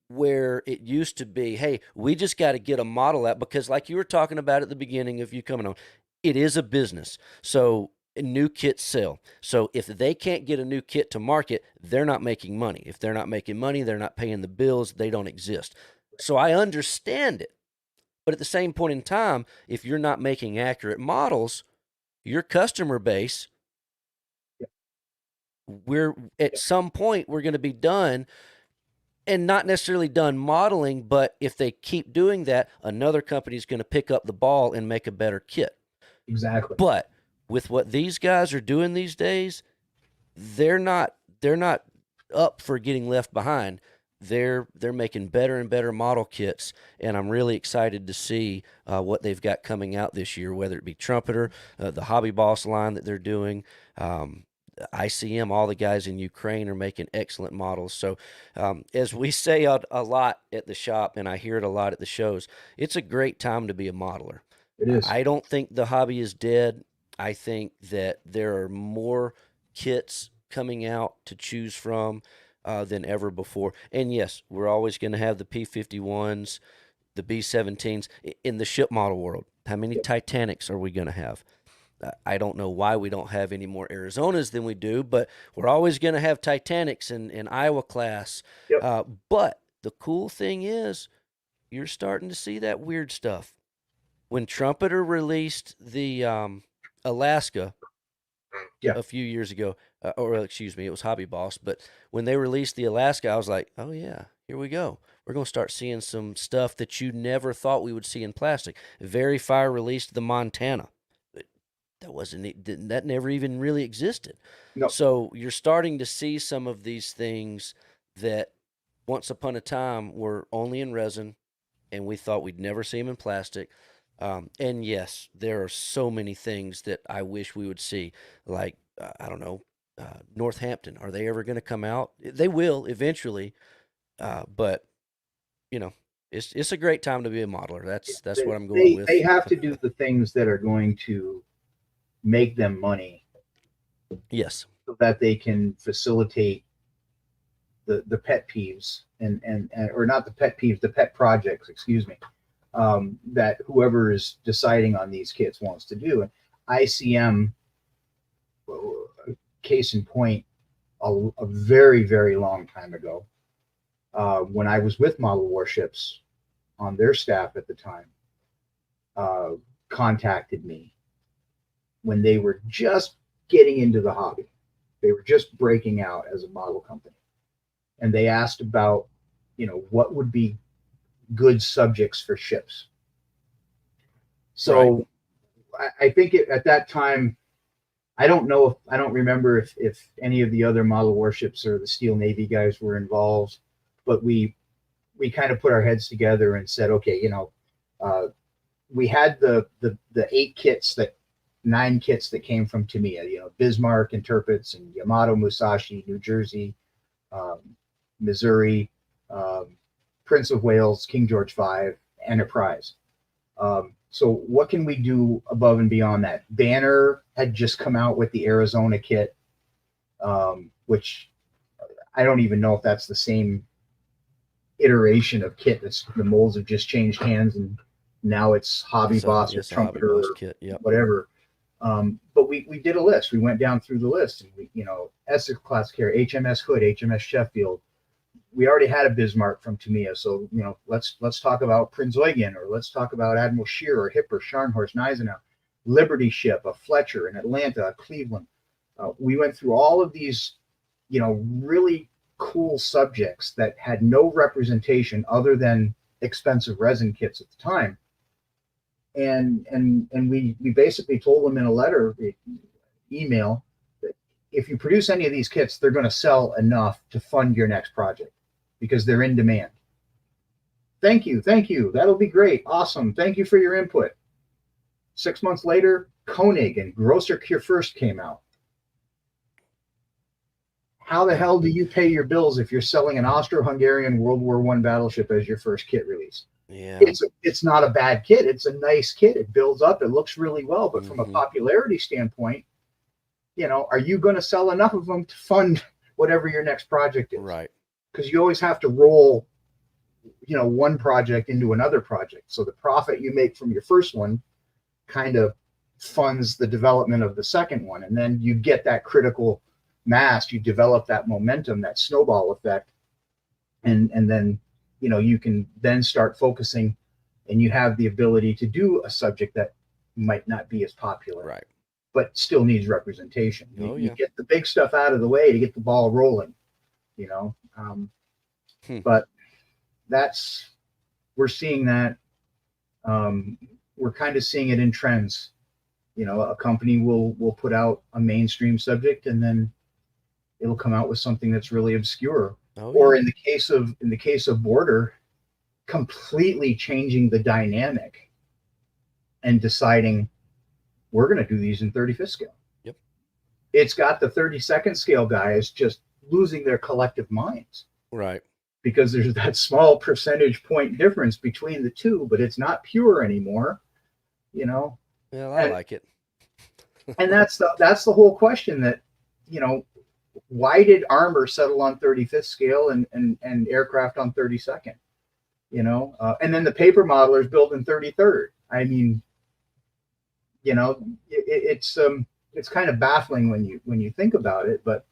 where it used to be, hey, we just got to get a model out, because like you were talking about at the beginning of you coming on, it is a business. So new kits sell. So if they can't get a new kit to market, they're not making money. If they're not making money, they're not paying the bills, they don't exist. So I understand it. But at the same point in time, if you're not making accurate models, your customer base, we're at some point we're going to be done. And not necessarily done modeling, but if they keep doing that, another company is going to pick up the ball and make a better kit. Exactly. But with what these guys are doing these days, they're not up for getting left behind. They're making better and better model kits, and I'm really excited to see what they've got coming out this year, whether it be Trumpeter, the Hobby Boss line that they're doing, ICM, all the guys in Ukraine are making excellent models. So as we say a lot at the shop, and I hear it a lot at the shows, it's a great time to be a modeler. It is. I don't think the hobby is dead. I think that there are more kits coming out to choose from than ever before. And yes, we're always going to have the P-51s, the B-17s in the ship model world. How many Titanics are we going to have? I don't know why we don't have any more Arizonas than we do, but we're always going to have Titanics in Iowa class. Yep. But the cool thing is, you're starting to see that weird stuff. When Trumpeter released the Alaska a few years ago, or excuse me, it was Hobby Boss, but when they released the Alaska, I was like, oh yeah, here we go. We're going to start seeing some stuff that you never thought we would see in plastic. Very Fire released the Montana. that never even really existed. No, So you're starting to see some of these things that once upon a time were only in resin, and we thought we'd never see them in plastic. And yes, there are so many things that I wish we would see, like I don't know, Northampton. Are they ever going to come out? They will eventually, but you know, it's a great time to be a modeler. That's what I'm going they with. have to do the things that are going to make them money Yes, so that they can facilitate the pet peeves and or not the pet peeves, the pet projects, excuse me, that whoever is deciding on these kits wants to do. And ICM, case in point, a very, very long time ago, when I was with Model Warships on their staff at the time, uh, contacted me when they were just getting into the hobby. They were just breaking out as a model company. And they asked about, what would be good subjects for ships. So I think at that time, I don't remember if any of the other model warships or the Steel Navy guys were involved, but we kind of put our heads together and said, okay, we had the 9 kits that came from Tamiya, Bismarck, Interprets, and Yamato, Musashi, New Jersey, Missouri, Prince of Wales, King George V, Enterprise. So what can we do above and beyond that? Banner had just come out with the Arizona kit, which I don't even know if that's the same iteration of kit. The molds have just changed hands, and now it's Hobby Boss or Trumpeter or kit. Yep. whatever. But we did a list. We went down through the list, and Essex class carrier, HMS Hood, HMS Sheffield. We already had a Bismarck from Tamiya, so let's talk about Prinz Eugen, or let's talk about Admiral Scheer or Hipper, Scharnhorst, Gneisenau, Liberty ship, a Fletcher, an Atlanta, a Cleveland. We went through all of these, really cool subjects that had no representation other than expensive resin kits at the time, and we basically told them in a letter, email, that if you produce any of these kits, they're going to sell enough to fund your next project, because they're in demand. Thank you. That'll be great. Awesome. Thank you for your input. 6 months later, Koenig and Grosser Kurfürst came out. How the hell do you pay your bills if you're selling an Austro-Hungarian World War I battleship as your first kit release? Yeah. It's not a bad kit. It's a nice kit. It builds up. It looks really well. But from a popularity standpoint, are you going to sell enough of them to fund whatever your next project is? Right. Because you always have to roll, one project into another project. So the profit you make from your first one kind of funds the development of the second one. And then you get that critical mass, you develop that momentum, that snowball effect. And then, you can then start focusing, and you have the ability to do a subject that might not be as popular, Right, but still needs representation. You yeah. get the big stuff out of the way to get the ball rolling, But we're seeing that. We're kind of seeing it in trends. A company will put out a mainstream subject, and then it'll come out with something that's really obscure. Or in the case of Border, completely changing the dynamic and deciding we're going to do these in 35th scale. Yep. It's got the 32nd scale guys just losing their collective minds. Right. Because there's that small percentage point difference between the two, but it's not pure anymore. Well, I like it. And that's the whole question, that, why did armor settle on 35th scale and aircraft on 32nd? And then the paper modelers build in 33rd. I mean, it's kind of baffling when you think about it, but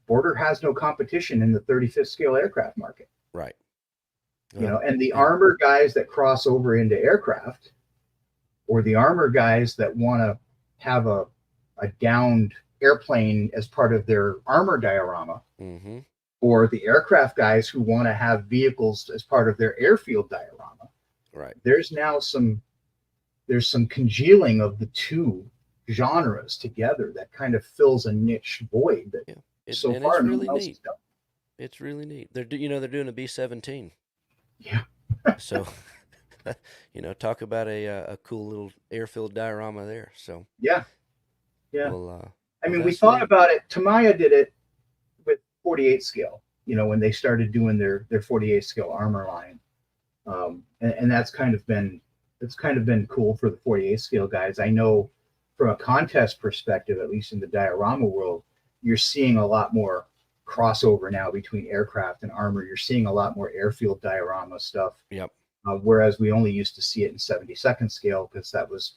Border has no competition in the 35th scale aircraft market. Right. And the armor guys that cross over into aircraft, or the armor guys that want to have a downed airplane as part of their armor diorama, or the aircraft guys who want to have vehicles as part of their airfield diorama. Right. There's now some there's some congealing of the two genres together that kind of fills a niche void that Yeah, so and far it's no really one else neat. has done. It's really neat. They're doing a B-17. Yeah, So, talk about a cool little airfield diorama there. So, yeah, yeah. well, I well, mean, we that's thought neat. about it. Tamaya did it with 48 scale. When they started doing their 48 scale armor line, and that's kind of been cool for the 48 scale guys. I know from a contest perspective, at least in the diorama world, you're seeing a lot more crossover now between aircraft and armor. You're seeing a lot more airfield diorama stuff, Yep. whereas we only used to see it in 72nd scale because that was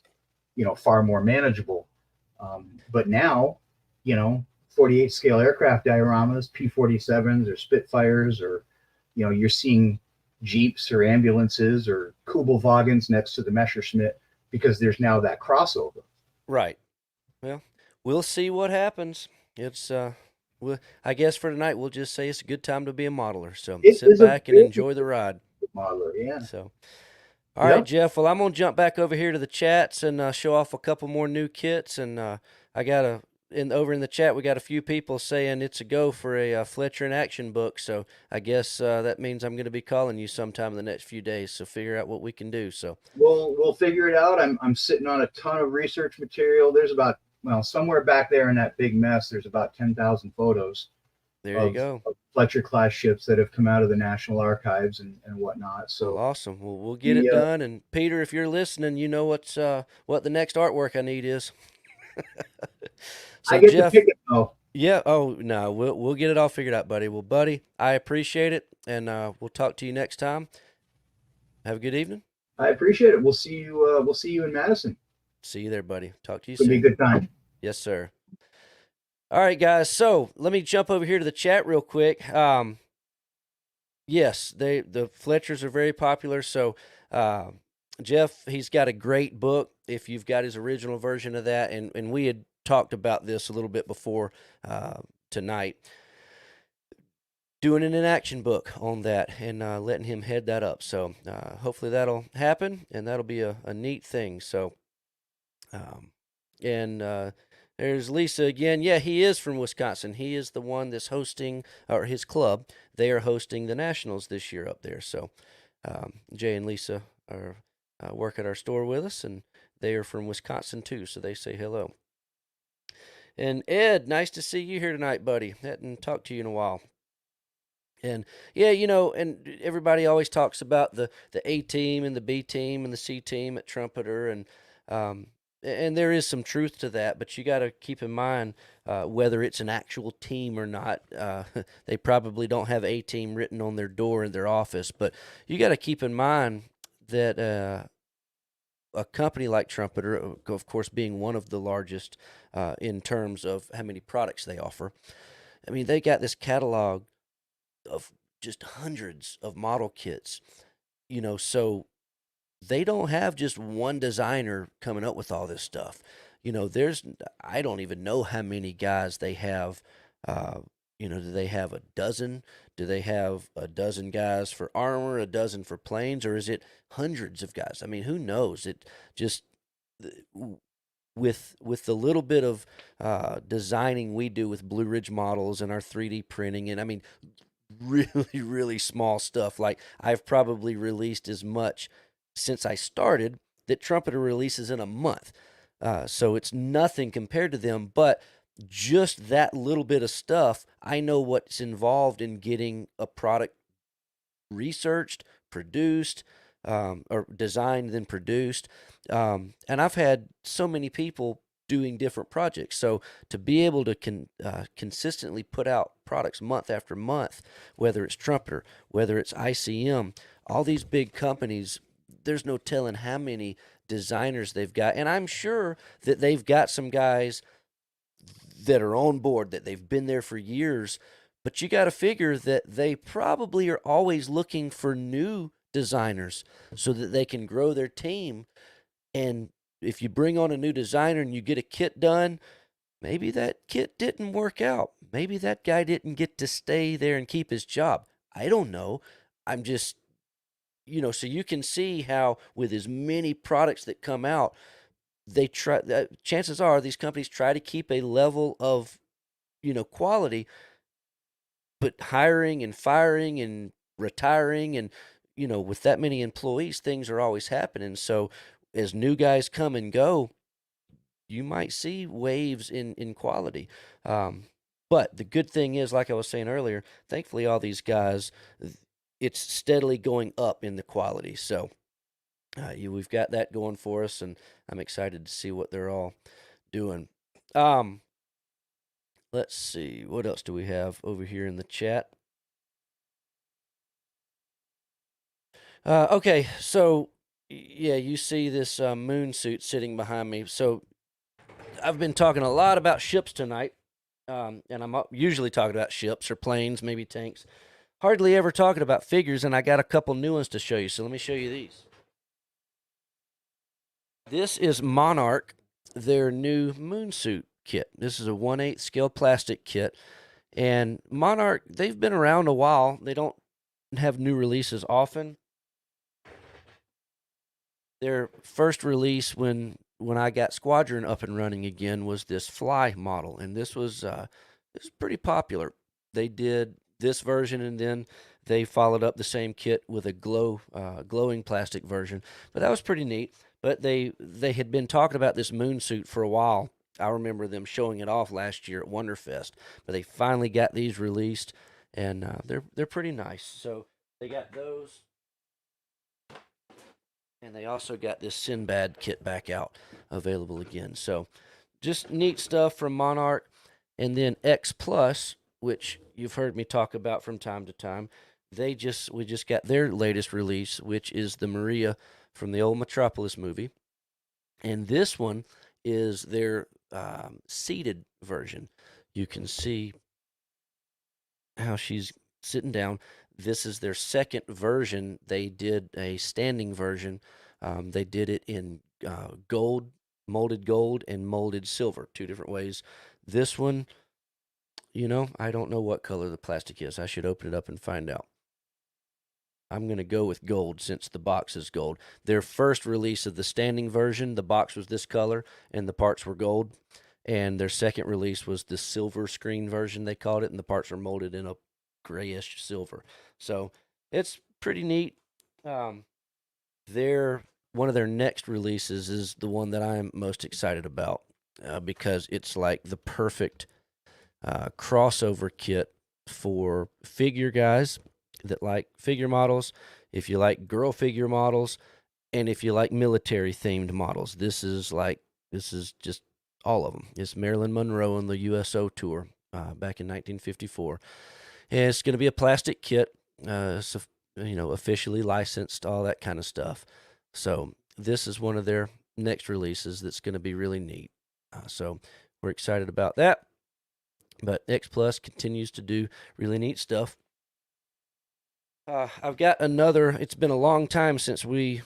far more manageable. But now, you know, 48 scale aircraft dioramas, P-47s or Spitfires, or you're seeing Jeeps or ambulances or Kubelwagens next to the Messerschmitt because there's now that crossover. Right. Well, we'll see what happens. It's I guess for tonight we'll just say it's a good time to be a modeler. So It sit is a back and very enjoy the ride. good modeler, yeah. So, all right, Yep. Jeff. Well, I'm gonna jump back over here to the chats and show off a couple more new kits. And I got over in the chat we got a few people saying it's a go for a Fletcher in action book. So I guess that means I'm gonna be calling you sometime in the next few days. So figure out what we can do. So We'll figure it out. I'm sitting on a ton of research material. There's about, well, somewhere back there in that big mess, there's about 10,000 photos there you of, go. of Fletcher class ships that have come out of the National Archives and whatnot. Well, So awesome. Well, we'll get the it done. And Peter, if you're listening, you know what the next artwork I need is. I So get to Jeff, pick it though. yeah. Oh no, we'll get it all figured out, buddy. Well, buddy, I appreciate it, and we'll talk to you next time. Have a good evening. I appreciate it. We'll see you. We'll see you in Madison. See you there, buddy. Talk to you It's gonna be a soon. good time. Yes, sir. All right, guys. So let me jump over here to the chat real quick. Yes, the Fletchers are very popular. So Jeff, he's got a great book. If you've got his original version of that, and we had talked about this a little bit before tonight, doing an action book on that and letting him head that up. So hopefully that'll happen, and that'll be a neat thing. So, and there's Lisa again. Yeah, he is from Wisconsin. He is the one that's hosting, or his club. They are hosting the Nationals this year up there. So Jay and Lisa are work at our store with us, and they are from Wisconsin too. So they say hello. And Ed, nice to see you here tonight, buddy. Hadn't talked to you in a while. And yeah, and everybody always talks about the A team and the B team and the C team at Trumpeter, and there is some truth to that. But you got to keep in mind whether it's an actual team or not. They probably don't have A team written on their door in their office, but you got to keep in mind that a company like Trumpeter, of course, being one of the largest in terms of how many products they offer. I mean, they got this catalog of just hundreds of model kits, so they don't have just one designer coming up with all this stuff. I don't even know how many guys they have. Do they have a dozen? Do they have a dozen guys for armor, a dozen for planes, or is it hundreds of guys? I mean, who knows? It just with the little bit of designing we do with Blue Ridge models and our 3D printing, and I mean, really, really small stuff. Like I've probably released as much since I started that Trumpeter releases in a month. So it's nothing compared to them, but just that little bit of stuff, I know what's involved in getting a product researched, produced, or designed, then produced. And I've had so many people doing different projects. So to be able to consistently put out products month after month, whether it's Trumpeter, whether it's ICM, all these big companies, there's no telling how many designers they've got. And I'm sure that they've got some guys that are on board, that they've been there for years. But you got to figure that they probably are always looking for new designers so that they can grow their team. And if you bring on a new designer and you get a kit done, maybe that kit didn't work out. Maybe that guy didn't get to stay there and keep his job. I don't know. I'm just so you can see how with as many products that come out, they try. Chances are these companies try to keep a level of quality, but hiring and firing and retiring and with that many employees, things are always happening. So as new guys come and go, you might see waves in quality. Um, but the good thing is, like I was saying earlier, thankfully all these guys, it's steadily going up in the quality. So we've got that going for us, and I'm excited to see what they're all doing. Um, let's see, what else do we have over here in the chat? Okay, so yeah, you see this moon suit sitting behind me. So I've been talking a lot about ships tonight, and I'm usually talking about ships or planes, maybe tanks. Hardly ever talking about figures, and I got a couple new ones to show you. So let me show you these. This is Monarch, their new moon suit kit. This is a 1/8 scale plastic kit, and Monarch, they've been around a while. They don't have new releases often. Their first release when I got Squadron up and running again was this Fly model, and this was pretty popular. They did this version, and then they followed up the same kit with a glowing plastic version. But that was pretty neat. But they had been talking about this moon suit for a while. I remember them showing it off last year at Wonderfest. But they finally got these released, and they're pretty nice. So they got those. And they also got this Sinbad kit back out available again. So just neat stuff from Monarch. And then X Plus, which you've heard me talk about from time to time. We just got their latest release, which is the Maria from the old Metropolis movie. And this one is their seated version. You can see how she's sitting down. This is their second version. They did a standing version. They did it in molded gold, and molded silver, two different ways. This one, I don't know what color the plastic is. I should open it up and find out. I'm going to go with gold since the box is gold. Their first release of the standing version, the box was this color and the parts were gold. And their second release was the silver screen version, they called it, and the parts are molded in a grayish silver. So it's pretty neat. One of their next releases is the one that I'm most excited about because it's like the perfect crossover kit for figure guys that like figure models, if you like girl figure models, and if you like military themed models. This is just all of them. It's Marilyn Monroe on the USO tour back in 1954. And it's going to be a plastic kit, so, officially licensed, all that kind of stuff. So this is one of their next releases that's going to be really neat. So we're excited about that. But X Plus continues to do really neat stuff. I've got another. It's been a long time since we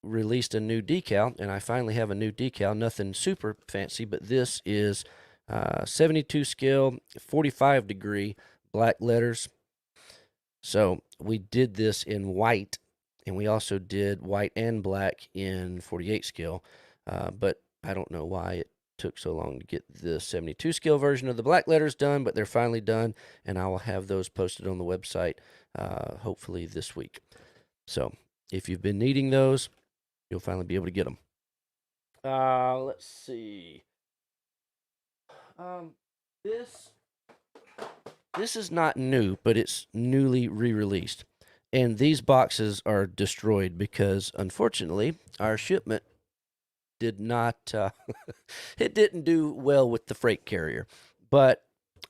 released a new decal, and I finally have a new decal. Nothing super fancy, but this is 72 scale, 45 degree black letters. So we did this in white, and we also did white and black in 48 scale. But I don't know why it took so long to get the 72 scale version of the black letters done, but they're finally done, and I will have those posted on the website hopefully this week. So if you've been needing those, you'll finally be able to get them. Let's see. This is not new, but it's newly re-released. And these boxes are destroyed because, unfortunately, our shipment did not, it didn't do well with the freight carrier. But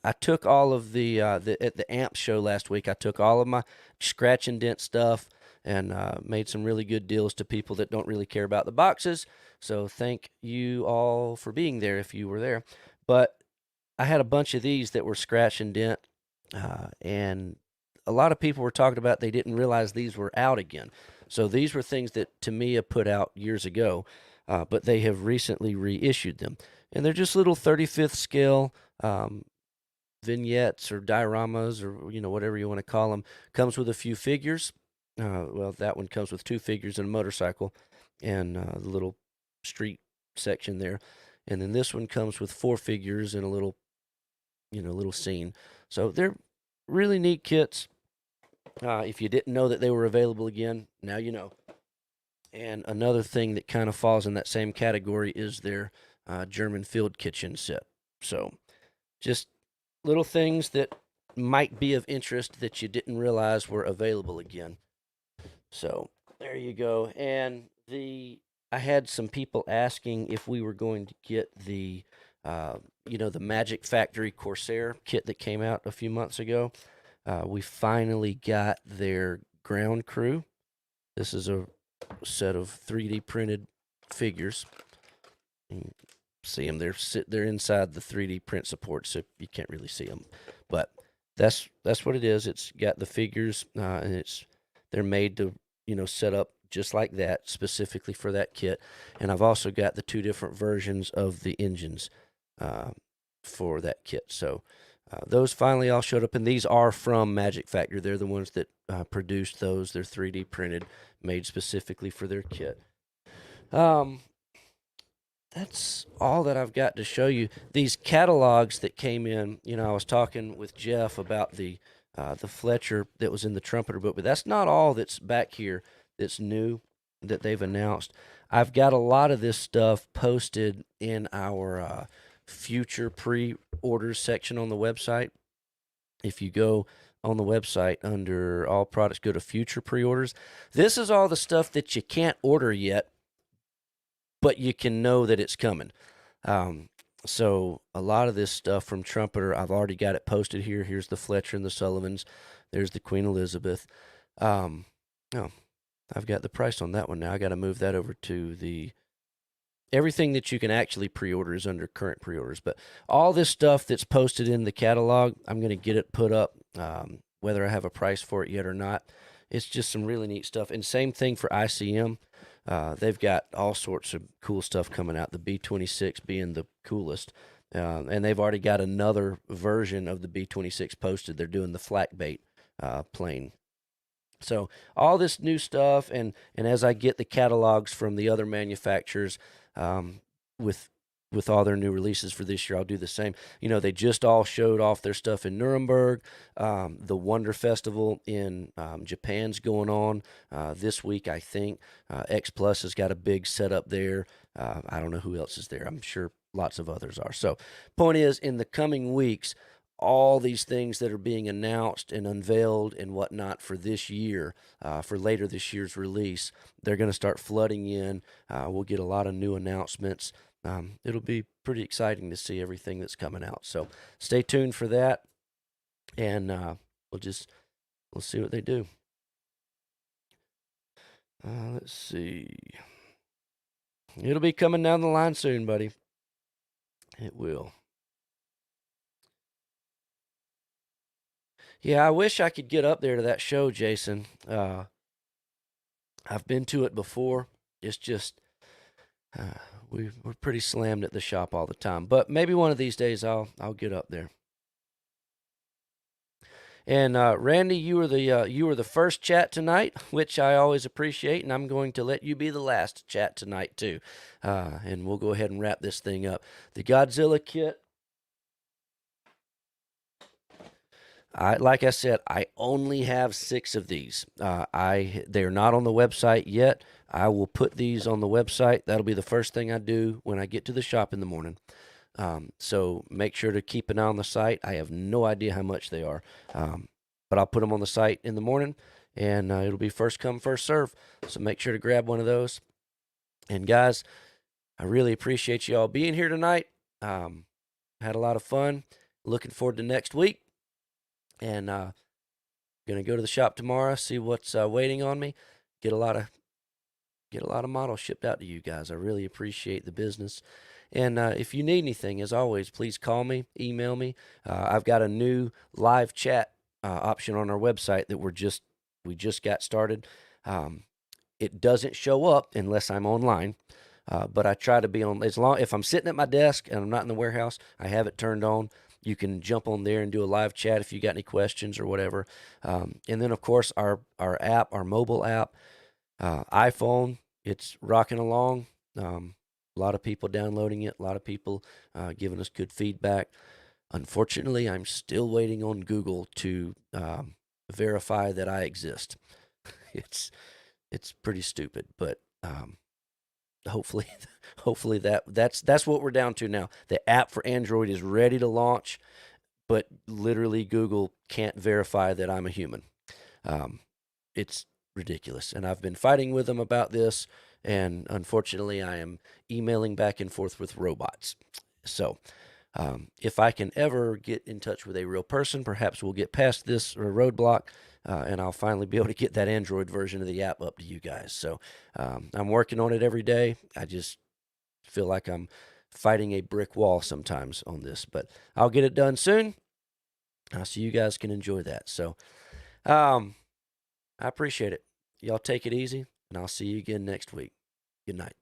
I took all of at the AMP show last week, I took all of my scratch and dent stuff and made some really good deals to people that don't really care about the boxes. So thank you all for being there if you were there. But I had a bunch of these that were scratch and dent, and a lot of people were talking about they didn't realize these were out again. So these were things that Tamiya put out years ago, but they have recently reissued them. And they're just little 35th scale vignettes or dioramas or whatever you want to call them. Comes with a few figures, Well, that one comes with 2 figures and a motorcycle and the little street section there. And then this one comes with 4 figures and a little, little scene. So they're really neat kits. If you didn't know that they were available again, now you know. And another thing that kind of falls in that same category is their German field kitchen set. So just little things that might be of interest that you didn't realize were available again. So there you go. And I had some people asking if we were going to get the Magic Factory Corsair kit that came out a few months ago. We finally got their ground crew. This is a set of 3D printed figures. You see them? They're inside the 3D print support, so you can't really see them. But that's what it is. It's got the figures, and they're made to set up just like that, specifically for that kit. And I've also got the 2 different versions of the engines for that kit. So those finally all showed up, and these are from Magic Factory. They're the ones that produced those. They're 3D printed, made specifically for their kit. That's all that I've got to show you. These catalogs that came in, I was talking with Jeff about the Fletcher that was in the trumpeter book, but that's not all that's back here that's new that they've announced. I've got a lot of this stuff posted in our future pre-orders section on the website. If you go on the website under all products, go to future pre-orders. This is all the stuff that you can't order yet, but you can know that it's coming. So a lot of this stuff from Trumpeter, I've already got it posted here. Here's the Fletcher and the Sullivans. There's the Queen Elizabeth. Oh, I've got the price on that one now. I got to move that over to everything that you can actually pre-order is under current pre-orders. But all this stuff that's posted in the catalog, I'm going to get it put up, whether I have a price for it yet or not. It's just some really neat stuff. And same thing for ICM. They've got all sorts of cool stuff coming out, the B-26 being the coolest. And they've already got another version of the B-26 posted. They're doing the flak bait plane. So all this new stuff, and as I get the catalogs from the other manufacturers with all their new releases for this year, I'll do the same. They just all showed off their stuff in Nuremberg. The Wonder Festival in Japan's going on this week, I think. X Plus has got a big setup there. I don't know who else is there. I'm sure lots of others are. So point is, in the coming weeks, all these things that are being announced and unveiled and whatnot for this year, for later this year's release, they're going to start flooding in. We'll get a lot of new announcements. It'll be pretty exciting to see everything that's coming out. So stay tuned for that, and we'll see what they do. Let's see. It'll be coming down the line soon, buddy. It will. Yeah, I wish I could get up there to that show, Jason. I've been to it before. It's just we're pretty slammed at the shop all the time. But maybe one of these days I'll get up there. And Randy, you were the first chat tonight, which I always appreciate, and I'm going to let you be the last chat tonight too. And we'll go ahead and wrap this thing up. The Godzilla kit. Like I said, I only have 6 of these. They're not on the website yet. I will put these on the website. That'll be the first thing I do when I get to the shop in the morning. So make sure to keep an eye on the site. I have no idea how much they are, but I'll put them on the site in the morning, and it'll be first come, first serve. So make sure to grab one of those. And guys, I really appreciate you all being here tonight. Had a lot of fun. Looking forward to next week. And gonna go to the shop tomorrow, see what's waiting on me. Get a lot of models shipped out to you guys. I really appreciate the business. And if you need anything, as always, please call me, email me. I've got a new live chat option on our website that we just got started. It doesn't show up unless I'm online. But I try to be on if I'm sitting at my desk and I'm not in the warehouse, I have it turned on. you can jump on there and do a live chat if you got any questions or whatever. And then, of course, our app, our mobile app, iPhone, it's rocking along. A lot of people downloading it, a lot of people giving us good feedback. Unfortunately, I'm still waiting on Google to verify that I exist. It's pretty stupid, but hopefully hopefully that's what we're down to now. The app for Android is ready to launch, but literally Google can't verify that I'm a human. It's ridiculous, and I've been fighting with them about this, and unfortunately I am emailing back and forth with robots. So if I can ever get in touch with a real person, perhaps we'll get past this roadblock, and I'll finally be able to get that Android version of the app up to you guys. So I'm working on it every day. I just feel like I'm fighting a brick wall sometimes on this, but I'll get it done soon, so you guys can enjoy that. So I appreciate it. Y'all take it easy, and I'll see you again next week. Good night.